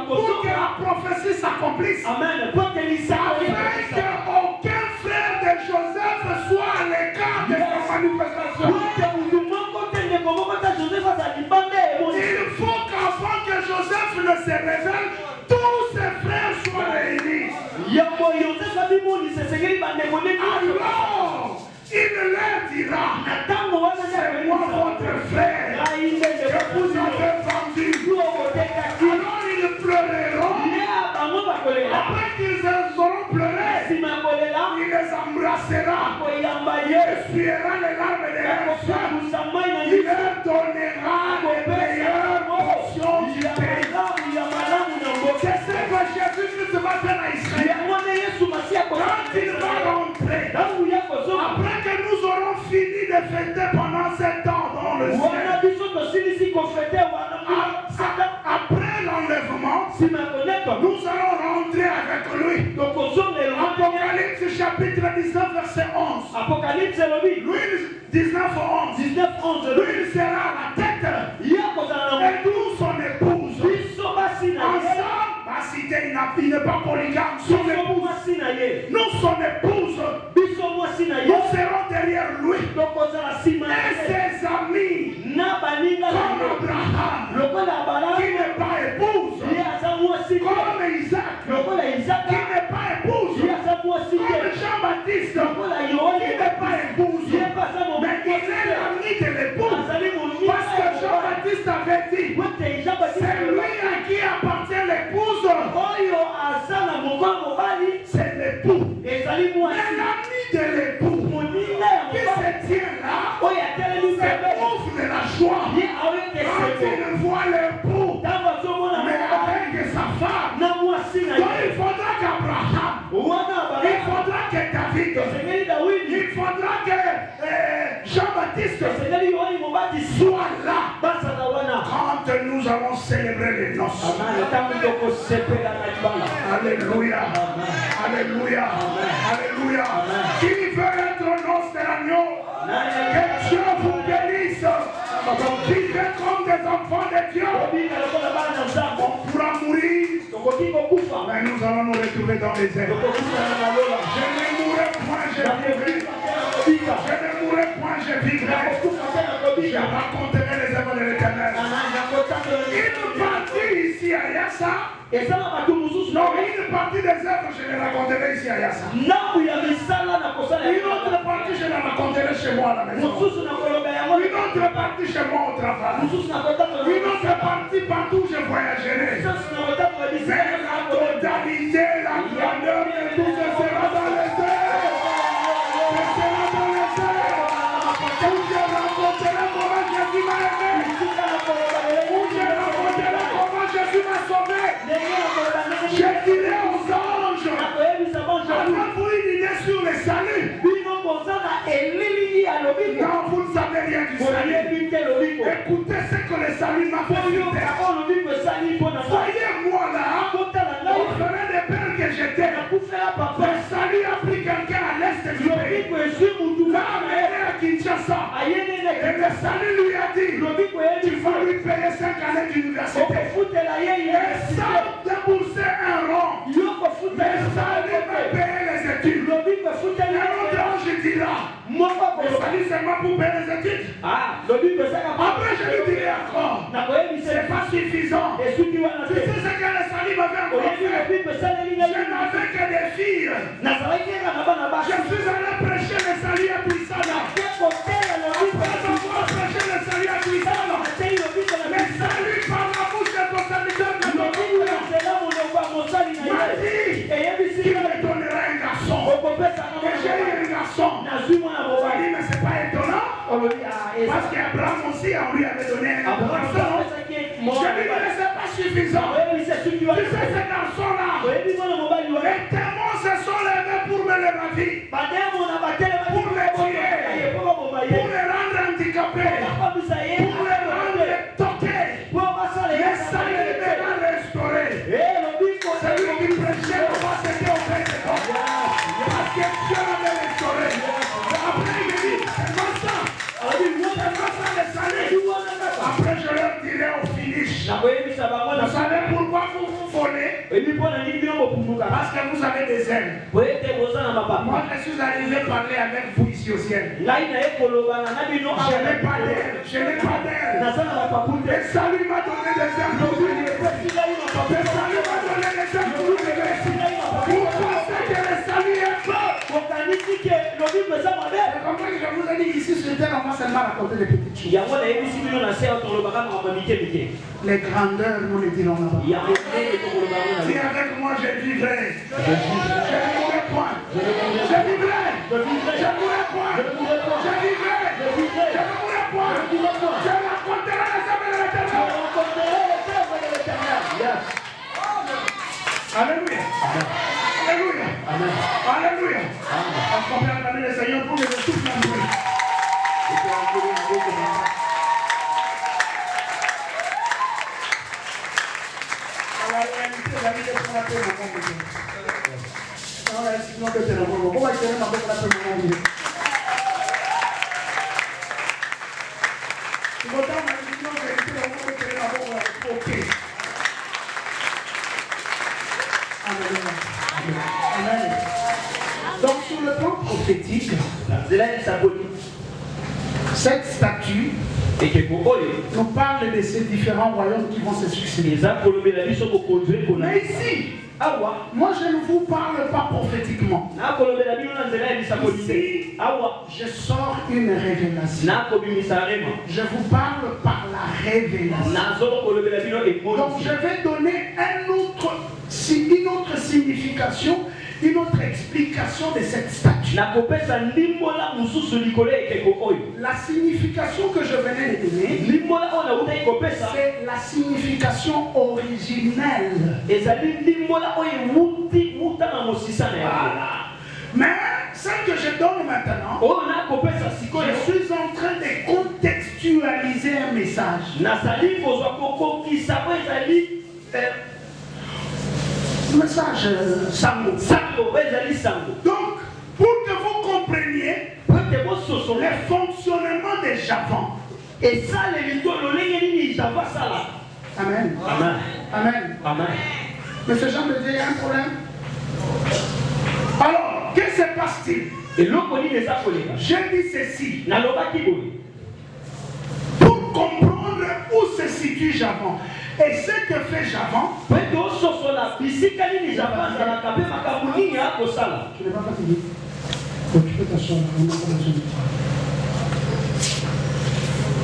pour que la prophétie s'accomplisse. Amen. Afin qu'aucun frère de Joseph soit à l'écart de sa manifestation. Il faut qu'avant que Joseph ne se révèle, tous ses frères soient réunis. Alors, il leur dira, c'est moi votre frère que vous avez vendu. Alors ils pleureront. Après qu'ils auront pleuré, il les embrassera. Il essuiera les larmes de leurs yeux. Il leur donnera les meilleures portions du pays. C'est ce que Jésus-Christ va faire à Israël. Quand il va rentrer, après que nous aurons fini de fêter pendant 7 ans dans le ciel, après l'enlèvement, nous allons rentrer avec lui. Apocalypse chapitre 19 verset 11. Lui 19 11. Lui il sera la tête et nous son épouse. Ensemble, ma cité il n'est pas polygame. Son épouse. Nous son épouse. Nous serons derrière lui. Et ses amis comme Abraham qui n'est pas épouse. Comme Isaac qui n'est pas épouse. Comme Jean-Baptiste qui n'est pas épouse. Mais il est l'ami de l'épouse. Parce que Jean-Baptiste avait dit, c'est lui à qui appartient l'épouse. C'est l'époux. Mais l'ami de l'époux qui se tient là, c'est ouvre de la joie. Quand il voit l'époux, mais avec sa femme. Donc il faudra qu'Abraham, il faudra que David, il faudra que Jean-Baptiste soit là quand nous allons célébrer les noces. Alléluia. Alléluia. Alléluia. Qui veut être aux noces de l'agneau? Que Dieu vous bénisse. Qui veut comme des enfants de Dieu? On pourra mourir, mais nous allons nous retrouver dans les airs. Je ne mourrai point, je vivrai. Je ne mourrai point, je vivrai. Je raconterai les œuvres de l'Éternel. Une partie ici à Yassa. Non, une partie des œuvres, je les raconterai ici à Yassa. Une autre partie, je les raconterai chez moi à la maison. Une autre partie chez moi au travail. Une autre partie partout où je voyagerai. Mais la totalité, la grandeur de tout ce sera dans les airs. Ce sera dans les airs. Où je raconterai comment Jésus m'a aimé. Où je raconterai comment Jésus m'a sauvé. Je dirai aux anges, avez-vous une idée sur le salut? Non, vous ne savez rien du salut. Écoutez ce que le salut m'a fait. Voyez-moi là, au ferait des pères que j'étais. Le salut a pris quelqu'un à l'est du pays. L'a amené à Kinshasa. Et le salut lui a dit, tu vas lui payer 5 années d'université. Et sans débourser un rond, le salut va payer les études. Un autre ange dira, le salut seulement pour payer les études. Après je lui dirai encore, c'est pas suffisant. Tu sais ce que le salut m'avait encore fait? Je n'avais que des filles. Je suis allé prêcher le salut à Puissana. Après avoir prêché le salut à Puissana, le salut par la bouche de ton serviteur m'a dit qu'il me donnera un garçon. Et j'ai eu un garçon. Il dit, mais c'est pas étonnant. Parce qu'Abraham aussi, on lui avait donné un garçon. Je lui dis, mais c'est pas suffisant. Tu sais, ces garçons-là, et tellement se sont levés pour me le ravir, pour le tuer, pour le rendre handicapé, pour le rendre toqué. Le salut me l'a restauré. Celui qui prêchait là-bas, c'était au fait de toi. Parce que Dieu l'avait restauré. Après, il me dit, c'est comme ça. C'est comme ça le salut. Après, je leur parce que vous avez des ailes. Moi, je suis arrivé à parler avec vous ici au ciel. Je n'ai pas d'aile. Je n'ai pas d'aile. Le salut m'a donné des ailes pour vous. Le salut m'a donné des ailes pour vous. Vous pensez que le salut est fort. Comme je vous ai dit ici sur terre, on va seulement raconter des petites choses. Les grandeurs, nous les dirons là-bas. Si avec moi je vivrai, je ne mourrai point. Je vivrai, je ne mourrai point. Je vivrai, je ne mourrai point. Je raconterai les œuvres de l'Éternel. Alléluia. Alléluia. Alléluia. On comprend le Seigneur pour les tout l'enlever. La réalité, la vie est pour la paix, mon Dieu. Non, la sinon que c'est la bonne. Pourquoi je ma boue pour la paix, mon Dieu? Si vous avez une sinon que c'est la bonne, c'est la bonne pour la paix. Amen. Donc, sur le plan prophétique, cette statue nous parle de ces différents royaumes qui vont se succéder. Mais ici, moi je ne vous parle pas prophétiquement. Ici, je sors une révélation. Je vous parle par la révélation. Donc je vais donner une autre signification, une autre explication de cette statue. La signification que je venais de donner, c'est la signification originelle. Voilà. Mais celle que je donne maintenant, je suis en train de contextualiser un message. Message sango. Donc, pour que vous compreniez le fonctionnement des Japon. Et ça, Amen. Amen. Amen. Amen. Mais ce genre de Dieu, il y a un problème. Alors, que se passe-t-il? Je dis ceci. Pour comprendre où se situe Japon. Et ce que fait Japon, tu n'es pas fatigué. Tu peux t'asseoir,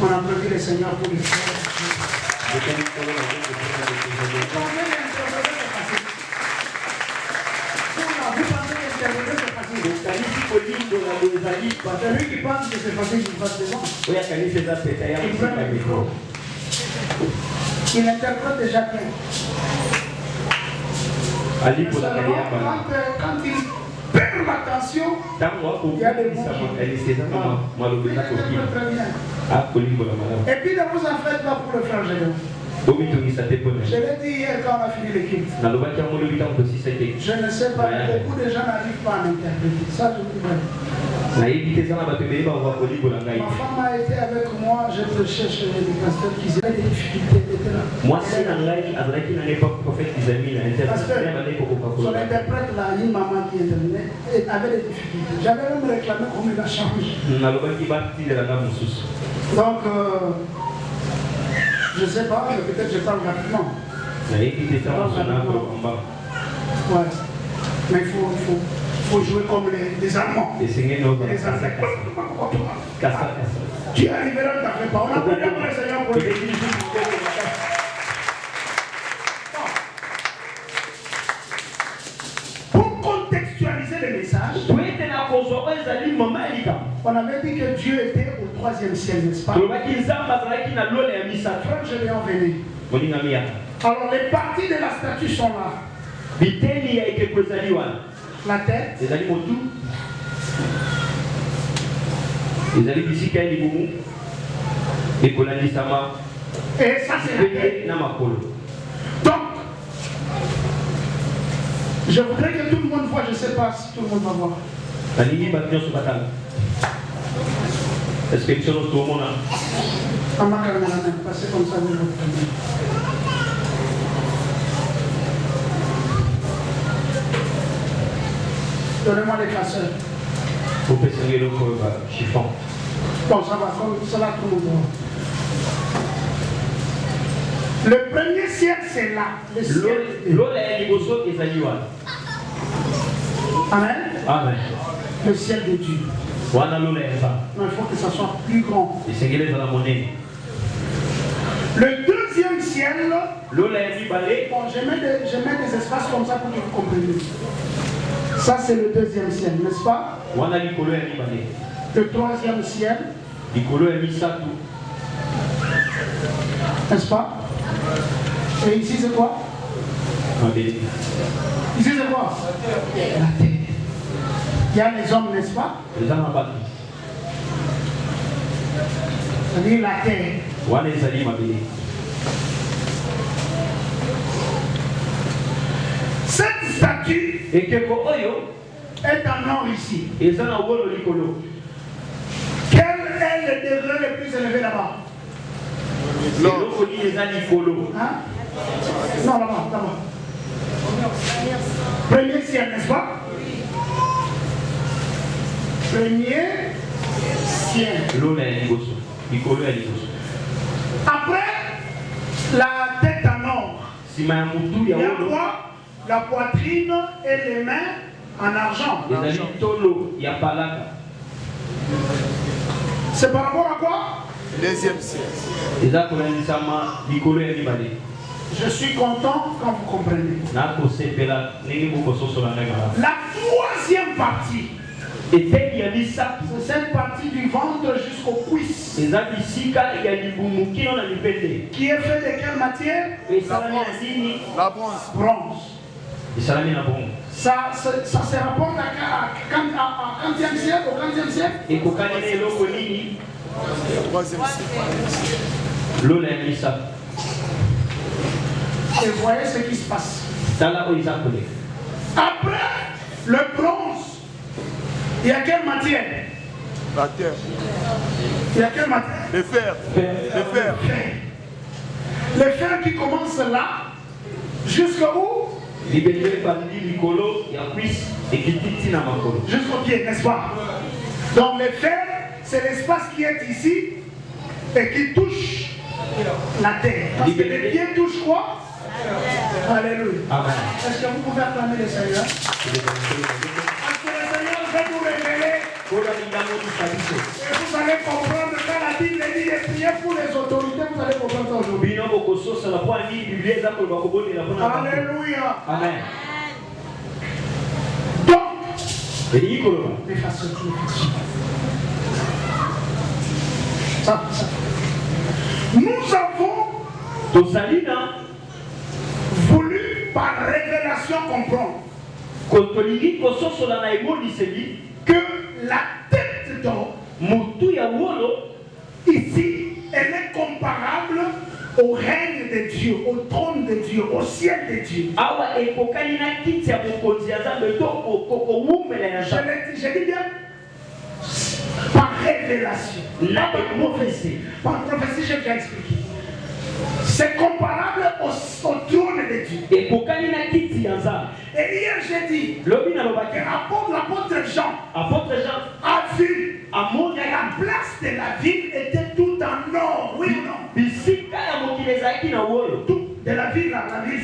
on a applaudi le Seigneur pour les frères. Celui qui pense que c'est facile qu'il fasse des vents. Il interprète déjà bien. Quand il perd l'attention, il y a des mots qui interprètent très bien. Et puis ne vous en faites pas pour le frère Gédéon. Je l'ai dit hier quand on a fini l'équipe. Je ne sais pas, beaucoup de gens n'arrivent pas à l'interpréter. Ça, je vous dis. Ma femme a été avec moi, je cherche des pasteurs qui avaient des difficultés. Moi, c'est un live, parce que son interprète là, une maman qui intervenait, avait des difficultés. J'avais même réclamé qu'on me la change. Donc, je ne sais pas, mais peut-être je parle rapidement. Ouais. Mais il faut jouer comme les Allemands. Les Anglais. Tu arriveras, tu n'as fait pas. On a prié pour le Seigneur pour lui. Pour contextualiser le message, on avait dit que Dieu était au 3e ciel, n'est-ce pas? Frère, je vais en venir. Alors les parties de la statue sont là. La tête, et ça c'est la tête. Donc, je voudrais que tout le monde voit, je ne sais pas si tout le monde va voir. Est-ce que tu as tout le monde? Passez comme ça, vous Donnez-moi les classeurs. Vous pouvez se le chiffon. Bon, ça va tout le monde. Le premier ciel, c'est là. Le ciel. Amen. Amen. Le ciel de Dieu. Non, il faut que ça soit plus grand. Le deuxième ciel, bon, je mets des espaces comme ça pour que vous compreniez. Ça, c'est le deuxième ciel, n'est-ce pas? Le troisième ciel, n'est-ce pas? Et ici, c'est quoi? Ici, c'est quoi? La terre. Il y a les hommes, n'est-ce pas? C'est-à-dire la terre. Cette statue est en or ici. Quel est le degré le plus élevé là-bas? Hein? Non, là-bas. Premier ciel, n'est-ce pas? Premier ciel. Après la tête en or, il y a quoi? La poitrine et les mains en argent. C'est par rapport à quoi? Deuxième ciel. Je suis content quand vous comprenez. La troisième partie, c'est cette partie du ventre jusqu'aux cuisses. Qui est fait de quelle matière? La bronze. Bronze. Ça se rapporte à 15e siècle, au 15e siècle? Troisième ciel. Et voyez ce qui se passe. Après le bronze, il y a quelle matière? La terre. Il y a quelle matière? Le fer. Le fer. Le fer qui commence là, jusqu'où? Jusqu'au pied, n'est-ce pas? Donc le fer, c'est l'espace qui est ici et qui touche la terre. Parce que les pieds touchent quoi? Alléluia. Amen. Est-ce que vous pouvez acclamer le Seigneur? Est-ce que le Seigneur va vous révéler? Et vous allez comprendre quand la Bible dit de prier pour les autorités, vous allez comprendre ça aujourd'hui. Alléluia. Amen. Donc, les façons. Ça. Nous avons voulu par révélation comprendre que la tête d'or ici, elle est comparable au règne de Dieu, au trône de Dieu, au ciel de Dieu. Je dis bien par révélation. Par prophétie, j'ai déjà expliqué. C'est comparable au trône de Dieu. Et hier j'ai dit que l'apôtre Jean a vu que la place de la ville était tout en or. Oui ou non? Tout de la ville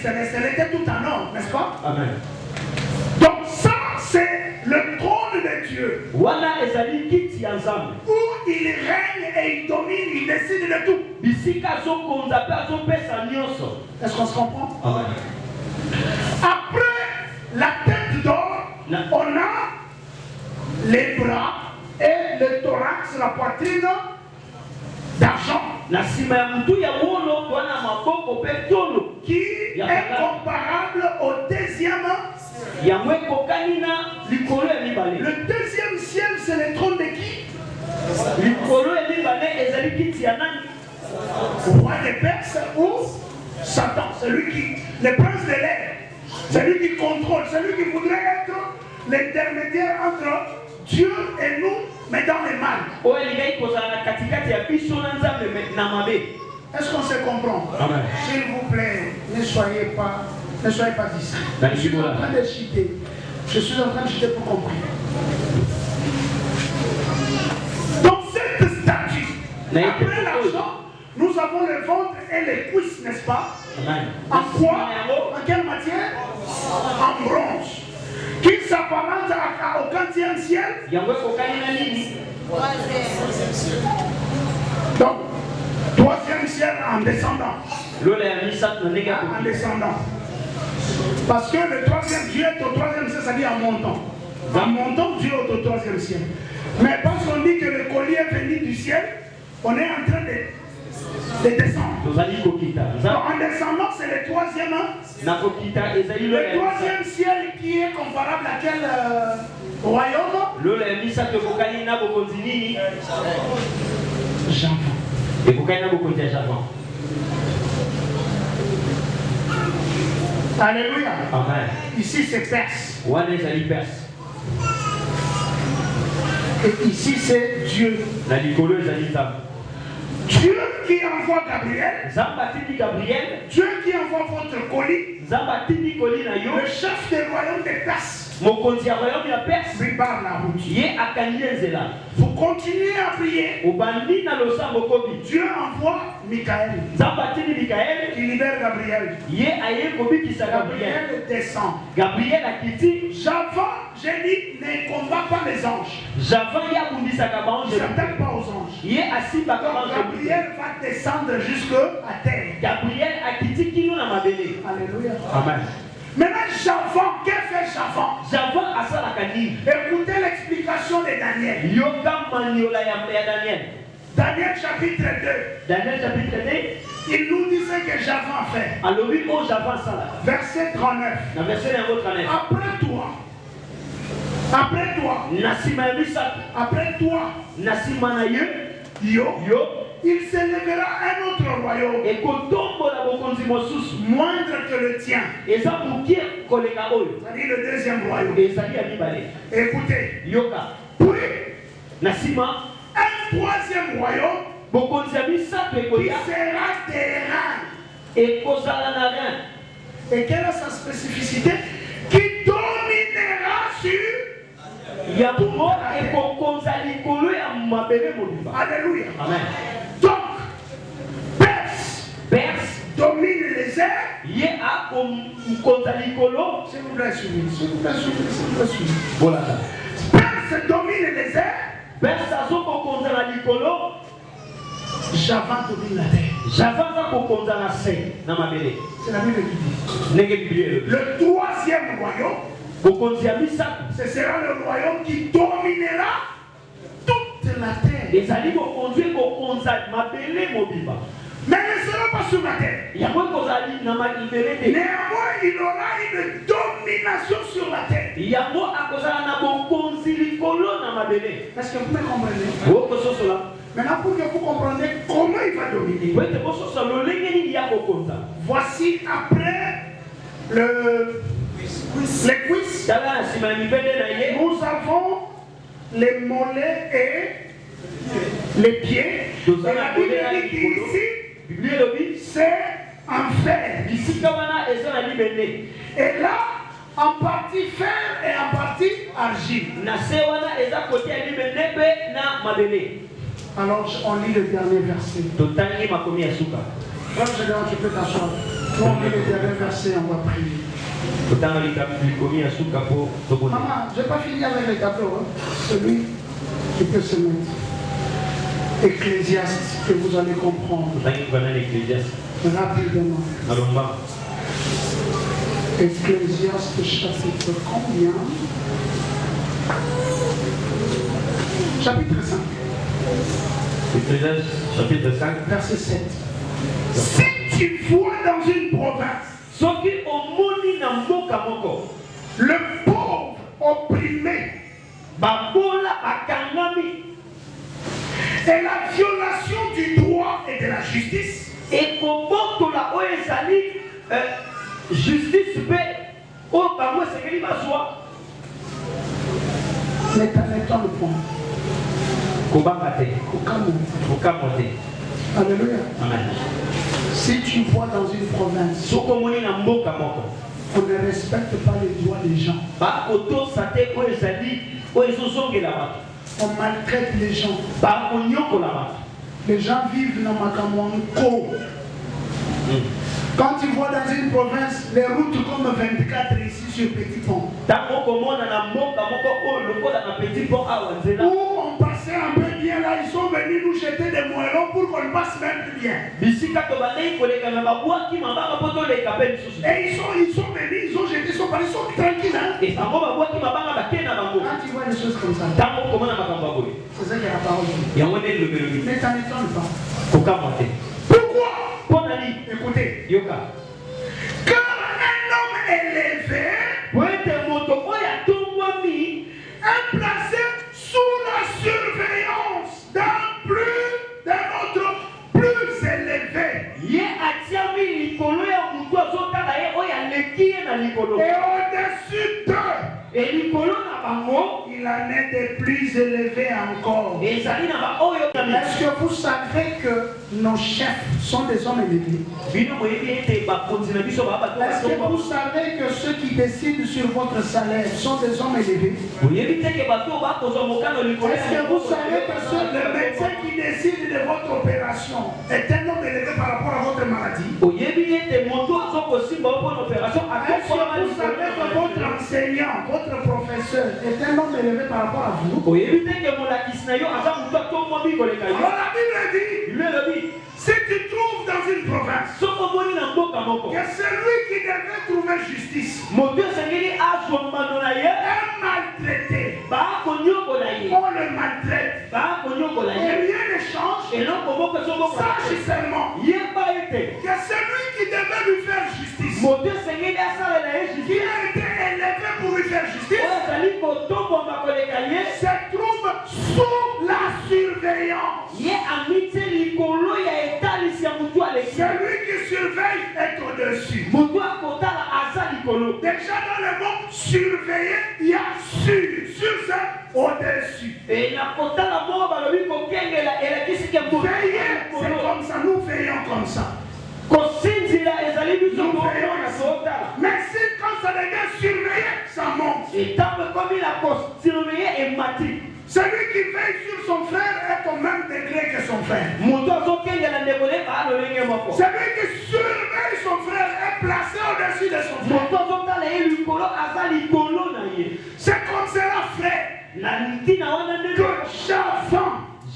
céleste, elle était tout en or, n'est-ce pas? Amen. Donc ça, c'est le trône de Dieu. Où il règne et il domine, il décide de tout. Est-ce qu'on se comprend? Amen. Après la tête d'or, on a les bras et le thorax, la poitrine d'argent. Qui est comparable au deuxième. Le deuxième ciel, c'est le trône de qui? Roi des Perses ou Satan, celui qui, le prince de l'air, celui qui contrôle, celui qui voudrait être l'intermédiaire entre Dieu et nous, mais dans le mal. Est-ce qu'on se comprend? Amen. S'il vous plaît, ne soyez pas distrait. Je suis en train de citer. Je suis en train de jeter pour comprendre. Dans cette statue, après l'argent, nous avons le ventre et les cuisses, n'est-ce pas? Amen. En quoi? En quelle matière? En bronze. Qui s'apparente au 40e ciel? Donc, 3e ciel en descendant. En descendant. Parce que le 3e Dieu est au 3e ciel, ça dit en montant. En montant, Dieu est au 3e ciel. Mais parce qu'on dit que le collier est venu du ciel, on est en train de descendre. Donc, en descendant, c'est le 3e. Le 3e ciel qui est comparable à quel royaume? Japon. Alléluia. Amen. Ici c'est Perse. Et ici c'est Dieu. Dieu qui envoie Gabriel. Dieu qui envoie votre colis. Le chef des royaumes des Perses. Prépare la route. Vous continuez à prier. Dieu envoie Michael qui libère Gabriel. Gabriel descend. J'avance, j'ai dit, ne combat pas les anges. Ne s'attaque pas aux anges. Gabriel va descendre jusqu'à terre. Alléluia. Amen. Maintenant, Javan, qu'est-ce que fait Javan? Écoutez l'explication de Daniel. Daniel chapitre 2. Il nous disait que Javan fait. Verset 39. Après toi, il s'élèvera un autre royaume, moindre que le tien. C'est-à-dire le deuxième royaume. Écoutez, puis un troisième royaume qui sera terrain. Et quelle est sa spécificité? Qui dominera sur. Alléluia. Amen. Donc, Perse domine les airs. S'il vous plaît, suivez. Voilà. Perse domine les airs. Javan domine la terre. C'est la Bible qui dit. Le troisième royaume, ce sera le royaume qui dominera toute la terre. Mais ne sera pas sur la terre. Néanmoins, il aura une domination sur la terre. Est-ce que vous me comprenez? Maintenant, pour que vous compreniez comment il va dominer. Voici après les cuisses. Nous avons les mollets et les pieds. Et la Bible dit qu'ici, c'est en fer. Et là, en partie fer et en partie argile. Alors, on lit le dernier verset. Frère Général, tu peux t'asseoir. On lit le dernier verset, on va prier. Maman, je n'ai pas fini avec les gâteaux. Hein. Celui qui peut se mettre. Ecclésiaste, que vous allez comprendre. Rapidement. Ecclésiaste chapitre combien? Chapitre 5. Ecclésiaste chapitre 5. Verset 7. Si tu vois dans une province le pauvre opprimé et la violation du droit et de la justice, Mettons le point. Alléluia. Amen. Si tu vois dans une province On ne respecte pas les droits des gens. On maltraite les gens. Les gens vivent dans Makamonko. Quand tu vois dans une province les routes comme 24 ici sur Petit Pont, où on passait un peu bien là, ils sont venus nous jeter des moellons pour qu'on passe même plus bien. Et ils sont venus, ils ont jeté, ils sont partis, ils sont tranquilles. Hein? Quand tu vois des choses comme ça, c'est ça qui est la parole. Mais ça n'étonne pas. Pourquoi? Écoutez. Car un homme élevé est placé sous la surveillance d'un autre plus élevé. Et au-dessus d'eux, il en est des plus élevés encore. Est-ce que vous savez que nos chefs sont des hommes élevés? Est-ce que vous savez que ceux qui décident sur votre salaire sont des hommes élevés? Est-ce que vous savez que le médecin qui décide de votre opération est un homme élevé par rapport à votre maladie? Est-ce que vous savez que votre enseignant, votre professeur est un homme élevé par rapport à vous? Alors la Bible dit, si tu trouves dans une province que celui qui devait trouver justice est maltraité, on le maltraite et rien ne change, sache seulement que celui qui devait lui faire justice, qui a été élevé pour lui faire justice, se trouve sous la surveillance. Celui qui surveille est au-dessus. Déjà dans le mot surveiller, il y a sur ça au-dessus. Veiller, c'est comme ça, nous veillons comme ça. Mais si quand ça devient surveillé, ça monte. Celui qui veille sur son frère est au même degré que son frère. Celui qui surveille son frère est placé au-dessus de son frère. C'est comme cela, frère, que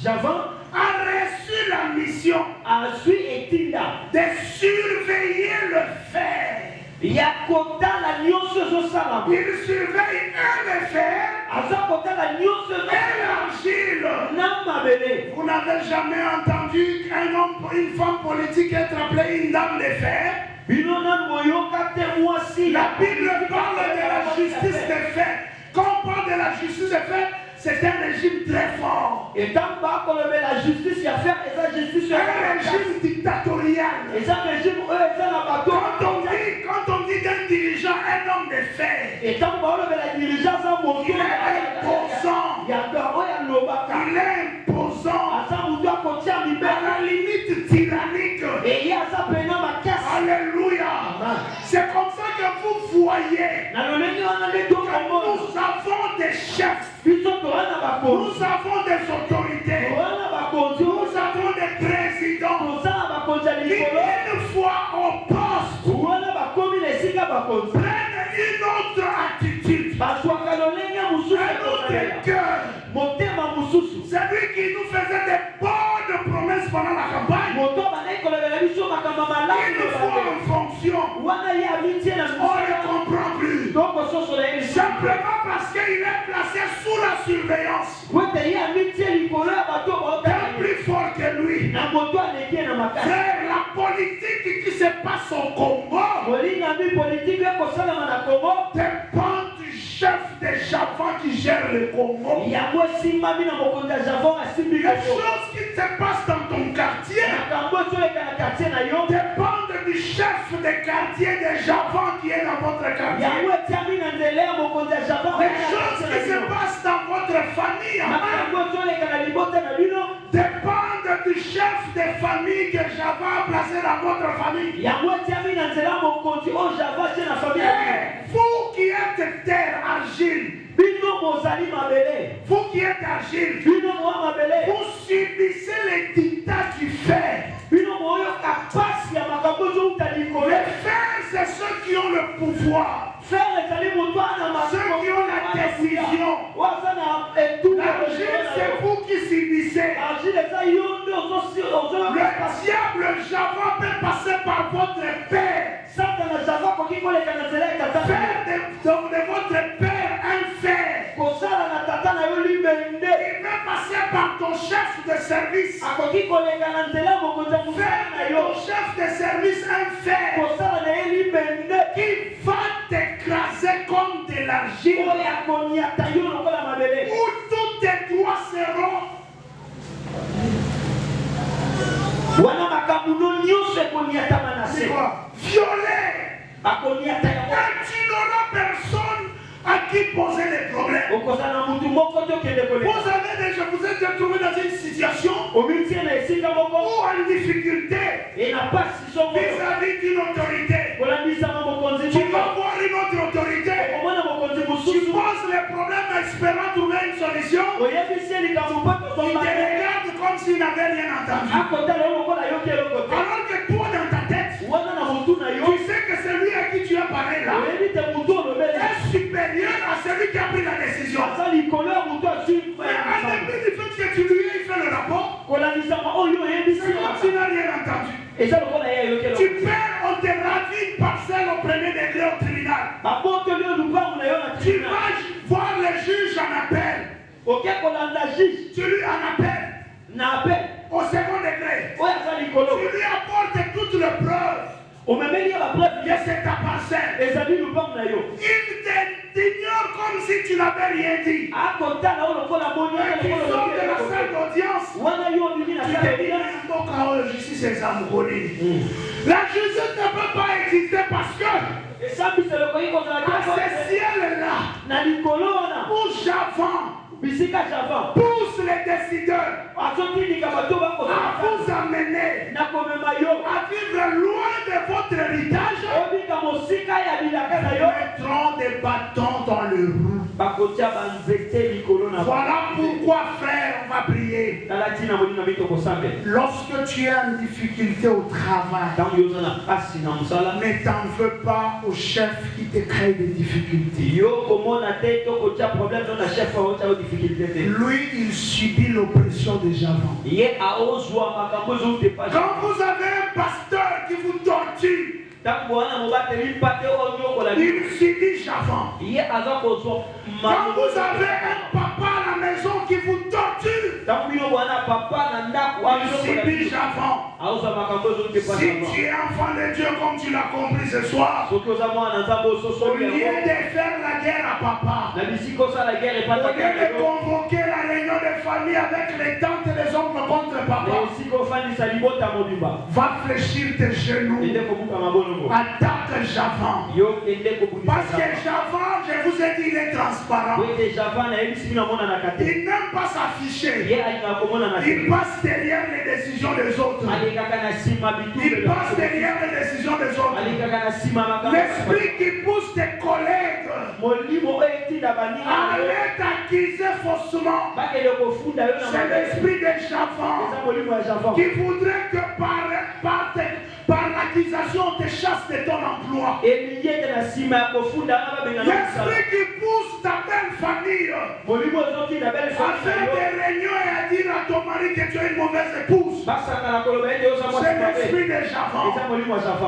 Javan a reçu la mission de surveiller le fer. Il surveille le fer et l'argile. Vous n'avez jamais entendu un homme, une femme politique être appelée une dame de fer? La Bible parle de la justice des fer. Quand on parle de la justice des fer, c'est un régime très fort. Un régime dictatorial. Quand on dit d'un dirigeant, un homme de fer, il est imposant. À la limite tyrannique. Alléluia. C'est comme ça que vous voyez que nous avons des chefs. Nous avons des autorités. Nous avons des présidents qui une fois au poste prennent une autre attitude, un autre cœur. Celui qui nous faisait des bonnes promesses pendant la campagne, une fois en fonction, on ne comprend plus. Simplement parce qu'il est placé sous la surveillance d'un plus fort que lui. Frère, la politique qui se passe au Congo dépend du chef des Javans qui gère le Congo. Les choses qui se passent dans ton quartier dépendent du chef des quartiers des Javans qui est dans votre quartier. Les choses qui se passent dans votre famille dépendent du chef de famille que Java a placé dans votre famille. Vous qui êtes terre, argile, vous qui êtes argile, vous subissez les dictats du fer. Les fers, c'est ceux qui ont le pouvoir, ceux qui ont la décision. L'argile, c'est vous qui subissez. Le diable Java peut passer par votre père. Faire de votre père un fer. Il peut passer par ton chef de service. Faire de ton chef de service un fer qui va t'écraser comme de l'argile. Où tous tes droits seront violés. Et tu n'auras personne à qui poser les problèmes. Vous êtes déjà trouvé dans une situation ou en difficulté vis-à-vis d'une autorité. Tu vas voir une autre autorité. Tu poses les problèmes espérant trouver une solution. Il te regarde comme s'il n'avait rien entendu. Alors que toi dans ta tête, tu sais que celui à qui tu as parlé là est supérieur à celui qui a pris la décision. Mais en dépit du fait que tu lui aies fait le rapport, c'est comme s'il n'a rien entendu. Tu perds, on te ravit une parcelle au premier degré au tribunal. Tu vas voir le juge en appel. Tu lui en appelles. Au second degré. Tu lui apportes toutes les preuves. Que c'est ta parcelle. Il t'ignore comme si tu n'avais rien dit. Et tu sors de la salle d'audience. Tu te dis, la justice est amoureux. La justice ne peut pas exister parce que à ce ciel-là, où j'avance, pousse les décideurs à vous amener à vivre loin de votre héritage. Mettront des bâtons dans le roue. Voilà pourquoi, frère, on va prier. Lorsque tu es en difficulté au travail, ne t'en veux pas au chef qui te crée des difficultés. Lui, il subit l'oppression des gens. Quand vous avez un pasteur qui vous torture, il subit Javan. Quand vous avez un papa à la maison qui vous torture, il subit Javan. Si tu es enfant de Dieu comme tu l'as compris ce soir, au lieu de faire la guerre à papa, au lieu de convoquer la réunion de famille avec les tantes et les oncles contre papa, va fléchir tes genoux. Attaque Javan. Parce que Javan, je vous ai dit, il est transparent. Il n'aime pas s'afficher. Il passe derrière les décisions des autres. Il passe derrière les décisions des autres. L'esprit qui pousse tes collègues à aller t'accuser faussement, c'est l'esprit de Javan qui voudrait que par l'accusation on te chasse de ton emploi. L'esprit qui pousse ta belle famille à faire des réunions et à dire à ton mari que tu es une mauvaise épouse, c'est l'esprit de Javan.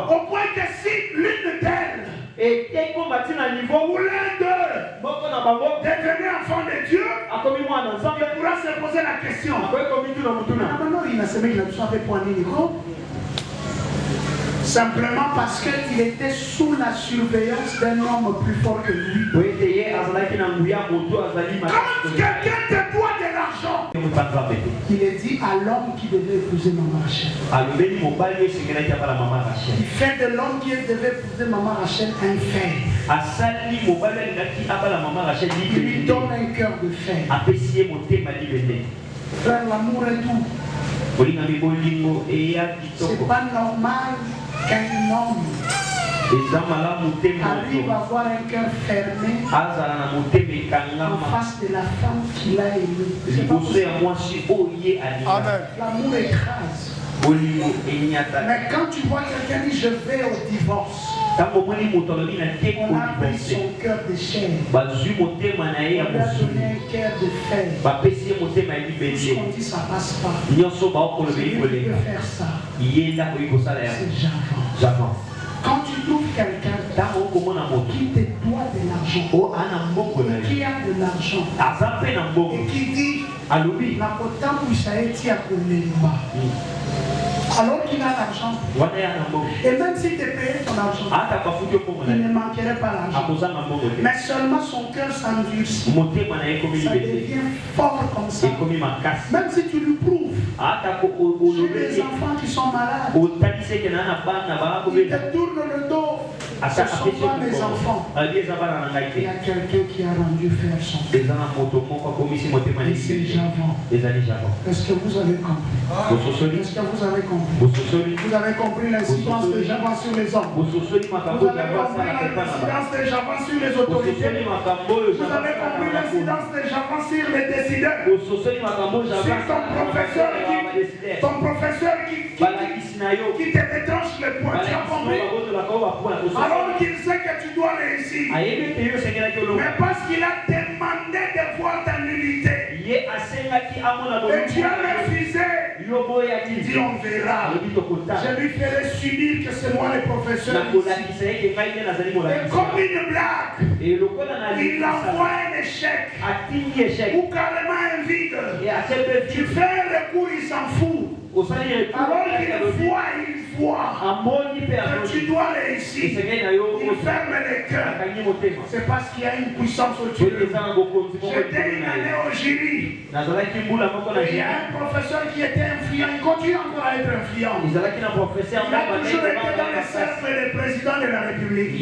Au point que si l'une d'elles ou l'un d'eux devenait enfant de Dieu, il pourra se poser la question. Simplement parce qu'il était sous la surveillance d'un homme plus fort que lui. Quand quelqu'un te doit de l'argent, il est dit à l'homme qui devait épouser maman Rachel. Il fait de l'homme qui devait épouser maman Rachel un fer. Il lui donne un cœur de fer. Frère, l'amour est tout. C'est pas normal qu'un homme arrive à avoir un cœur fermé en face de la femme qu'il a aimée. C'est pas possible. Amen. L'amour écrase. Mais quand tu vois quelqu'un dire je vais au divorce, on a pris son cœur de chair, on lui a donné un cœur de fer. Tout ce qu'on dit ça passe pas. Il peut faire ça. C'est Javan. Quand tu trouves quelqu'un qui te doit de l'argent, qui a de l'argent, et qui dit la potam puissaïti à Kolemba, alors qu'il a l'argent, et même s'il te payait ton argent, il ne manquerait pas l'argent. Mais seulement son cœur s'endurcit. Ça devient fort comme ça. Même si tu lui prouves, j'ai des enfants qui sont malades, il te tourne le dos. Ce ne sont pas mes enfants. Il y a quelqu'un qui a rendu faire son cœur. Et c'est Javan. Est-ce que vous avez compris? Est-ce que vous avez compris? Vous avez compris l'incidence de Javan sur les hommes. Vous avez compris l'incidence de Javan sur les autorités. Vous avez compris l'incidence de Javan sur les décideurs. Sur ton professeur qui te retranche les points. Tu as compris? Alors qu'il sait que tu dois réussir. Mais parce qu'il a demandé de voir ta nullité. Et tu as refusé. Il dit on verra. Je lui ferai subir que c'est moi le professeur. Et comme une blague, il envoie un échec. Ou carrément un vide. Tu fais un recours, il s'en fout. Alors qu'il voit que tu dois réussir. Il ferme les cœurs. C'est parce qu'il y a une puissance au-dessus de nous. J'étais une année au jury. Il y a un professeur qui était influent. Il continue encore à être influent. Il a toujours été dans le cercle des présidents de la République.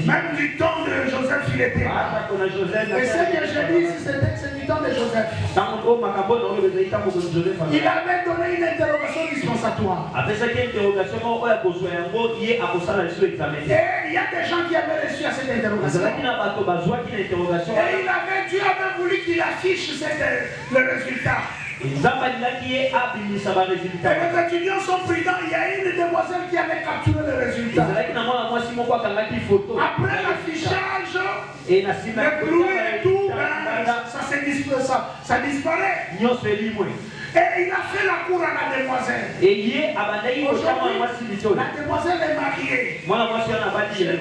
Même du temps de Joseph, il était là. Et ce que je dis, c'est du temps de Joseph. Il avait donné une interrogation dispensatoire. Et il y a des gens qui avaient reçu à cette interrogation. Et Dieu avait voulu qu'il affiche le résultat. Et les étudiants sont prudents. Il y a une demoiselle qui avait capturé le résultat. Après l'affichage, le bruit et tout, ça disparaît. Et il a fait la cour à la demoiselle. Aujourd'hui, la demoiselle est mariée. Je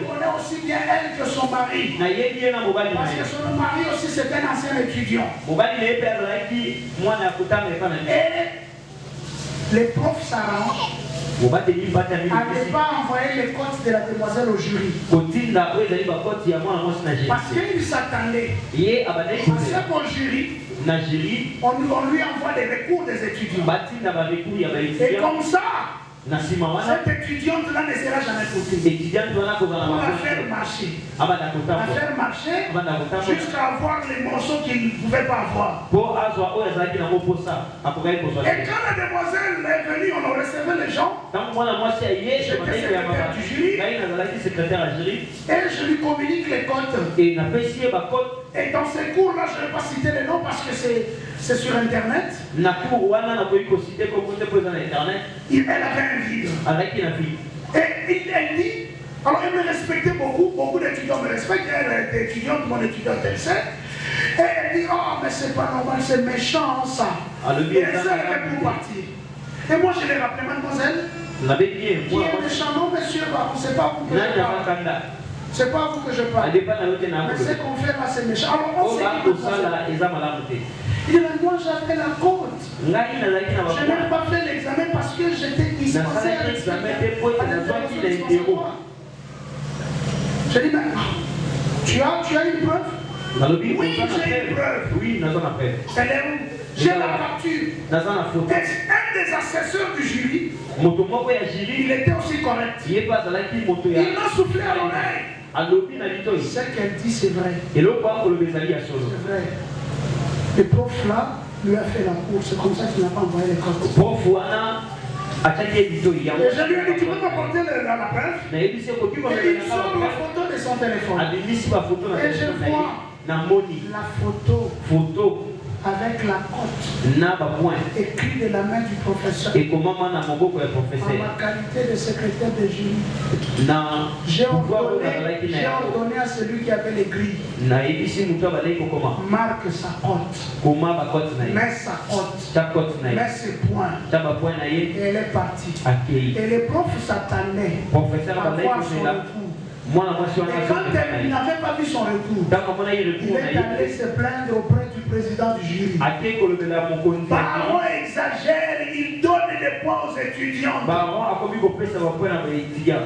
connais aussi bien elle que son mari. Parce que son mari aussi c'est un ancien étudiant. Et les profs s'arrangent à ne pas envoyer les cotes de la demoiselle au jury. Parce qu'il s'attendait à ce qu'au jury, on lui envoie des recours des étudiants. Et comme ça, cette étudiante-là ne sera jamais cotée. On va faire marcher. Jusqu'à avoir les morceaux qu'il ne pouvait pas avoir. Et quand la demoiselle est venue, on a recevé les gens. J'étais secrétaire du jury. Et je lui communique les cotes. Et dans ces cours-là, je ne vais pas citer les noms parce que c'est sur Internet. Elle avait un vide. Et elle dit, alors elle me respectait beaucoup d'étudiants me respectent, elle était étudiante, mon étudiante elle sait. Et elle dit, oh mais c'est pas normal, c'est méchant ça. Et elle s'est levée pour partir. Et moi je l'ai rappelé, mademoiselle, qui est méchant, non monsieur, c'est pas vous que je parle. C'est pas vous que je parle. Mais ce qu'on fait là c'est méchant. Alors on s'est dit, il dit, moi j'avais la côte. Je n'ai pas fait l'examen parce que j'étais dispensé à l'examen. Je dis, mais tu as une preuve? Oui, j'ai une preuve. Elle est où? J'ai la capture. Un des assesseurs du jury, il était aussi correct. Il m'a soufflé à l'oreille. Ce qu'elle dit, c'est vrai. C'est vrai. Les profs là, lui a fait la cour. C'est comme ça qu'il n'a pas envoyé les cartes. Et je lui ai dit, tu peux m'apporter la preuve? Et il sort la photo de son téléphone. Et je vois la photo avec la cote écrit de la main du professeur. En ma qualité de secrétaire de jury, j'ai ordonné à celui qui avait les grilles, marque sa cote, met sa cote, met ses points, et elle est partie. Et les profs s'attendaient à voir son recours. Et quand il n'avait pas vu son recours, il est allé se plaindre auprès du président du jury. Baron exagère, il donne des points aux étudiants.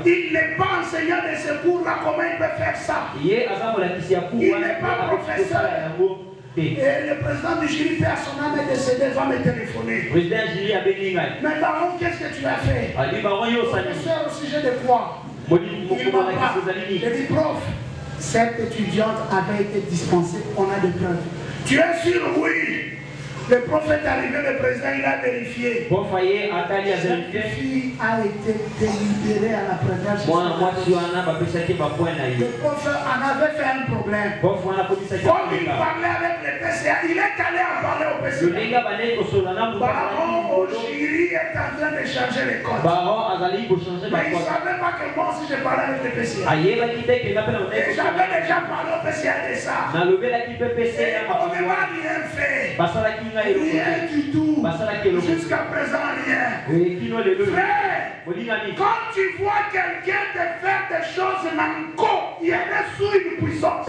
Il n'est pas enseignant de ce cours-là, comment il peut faire ça? Il n'est pas professeur. Et le président du jury, père son âme est décédé, va me téléphoner. Mais Baron, qu'est-ce que tu as fait? Professeur, au sujet de quoi? Il m'a pas. J'ai dit, prof, cette étudiante avait été dispensée, on a des preuves. Tu es sûr? Oui. Le prof est arrivé, le président il a vérifié. Cette fille a été délibérée à la première session. Le prof en avait fait un problème. Comme il parlait avec le PCA, il est allé en parler au PCA. Baron au jury est en train de changer les codes. Mais il ne savait pas que moi aussi je parlais avec le PCA. Et j'avais déjà parlé au PCA de ça. Et on ne m'a rien fait. Rien du tout. Jusqu'à présent, rien. Frère, quand tu vois quelqu'un te faire des choses manco, il y a des sous une puissance.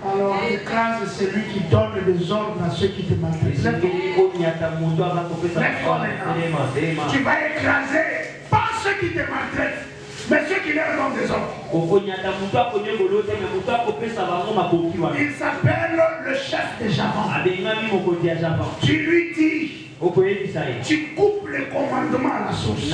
Alors écrase celui qui donne des ordres à ceux qui te maltraitent. Tu vas écraser pas ceux qui te maltraitent, mais ceux qui leur donnent des ordres. Il s'appelle le chef de Javan. Tu lui dis, tu coupes le commandement à la source.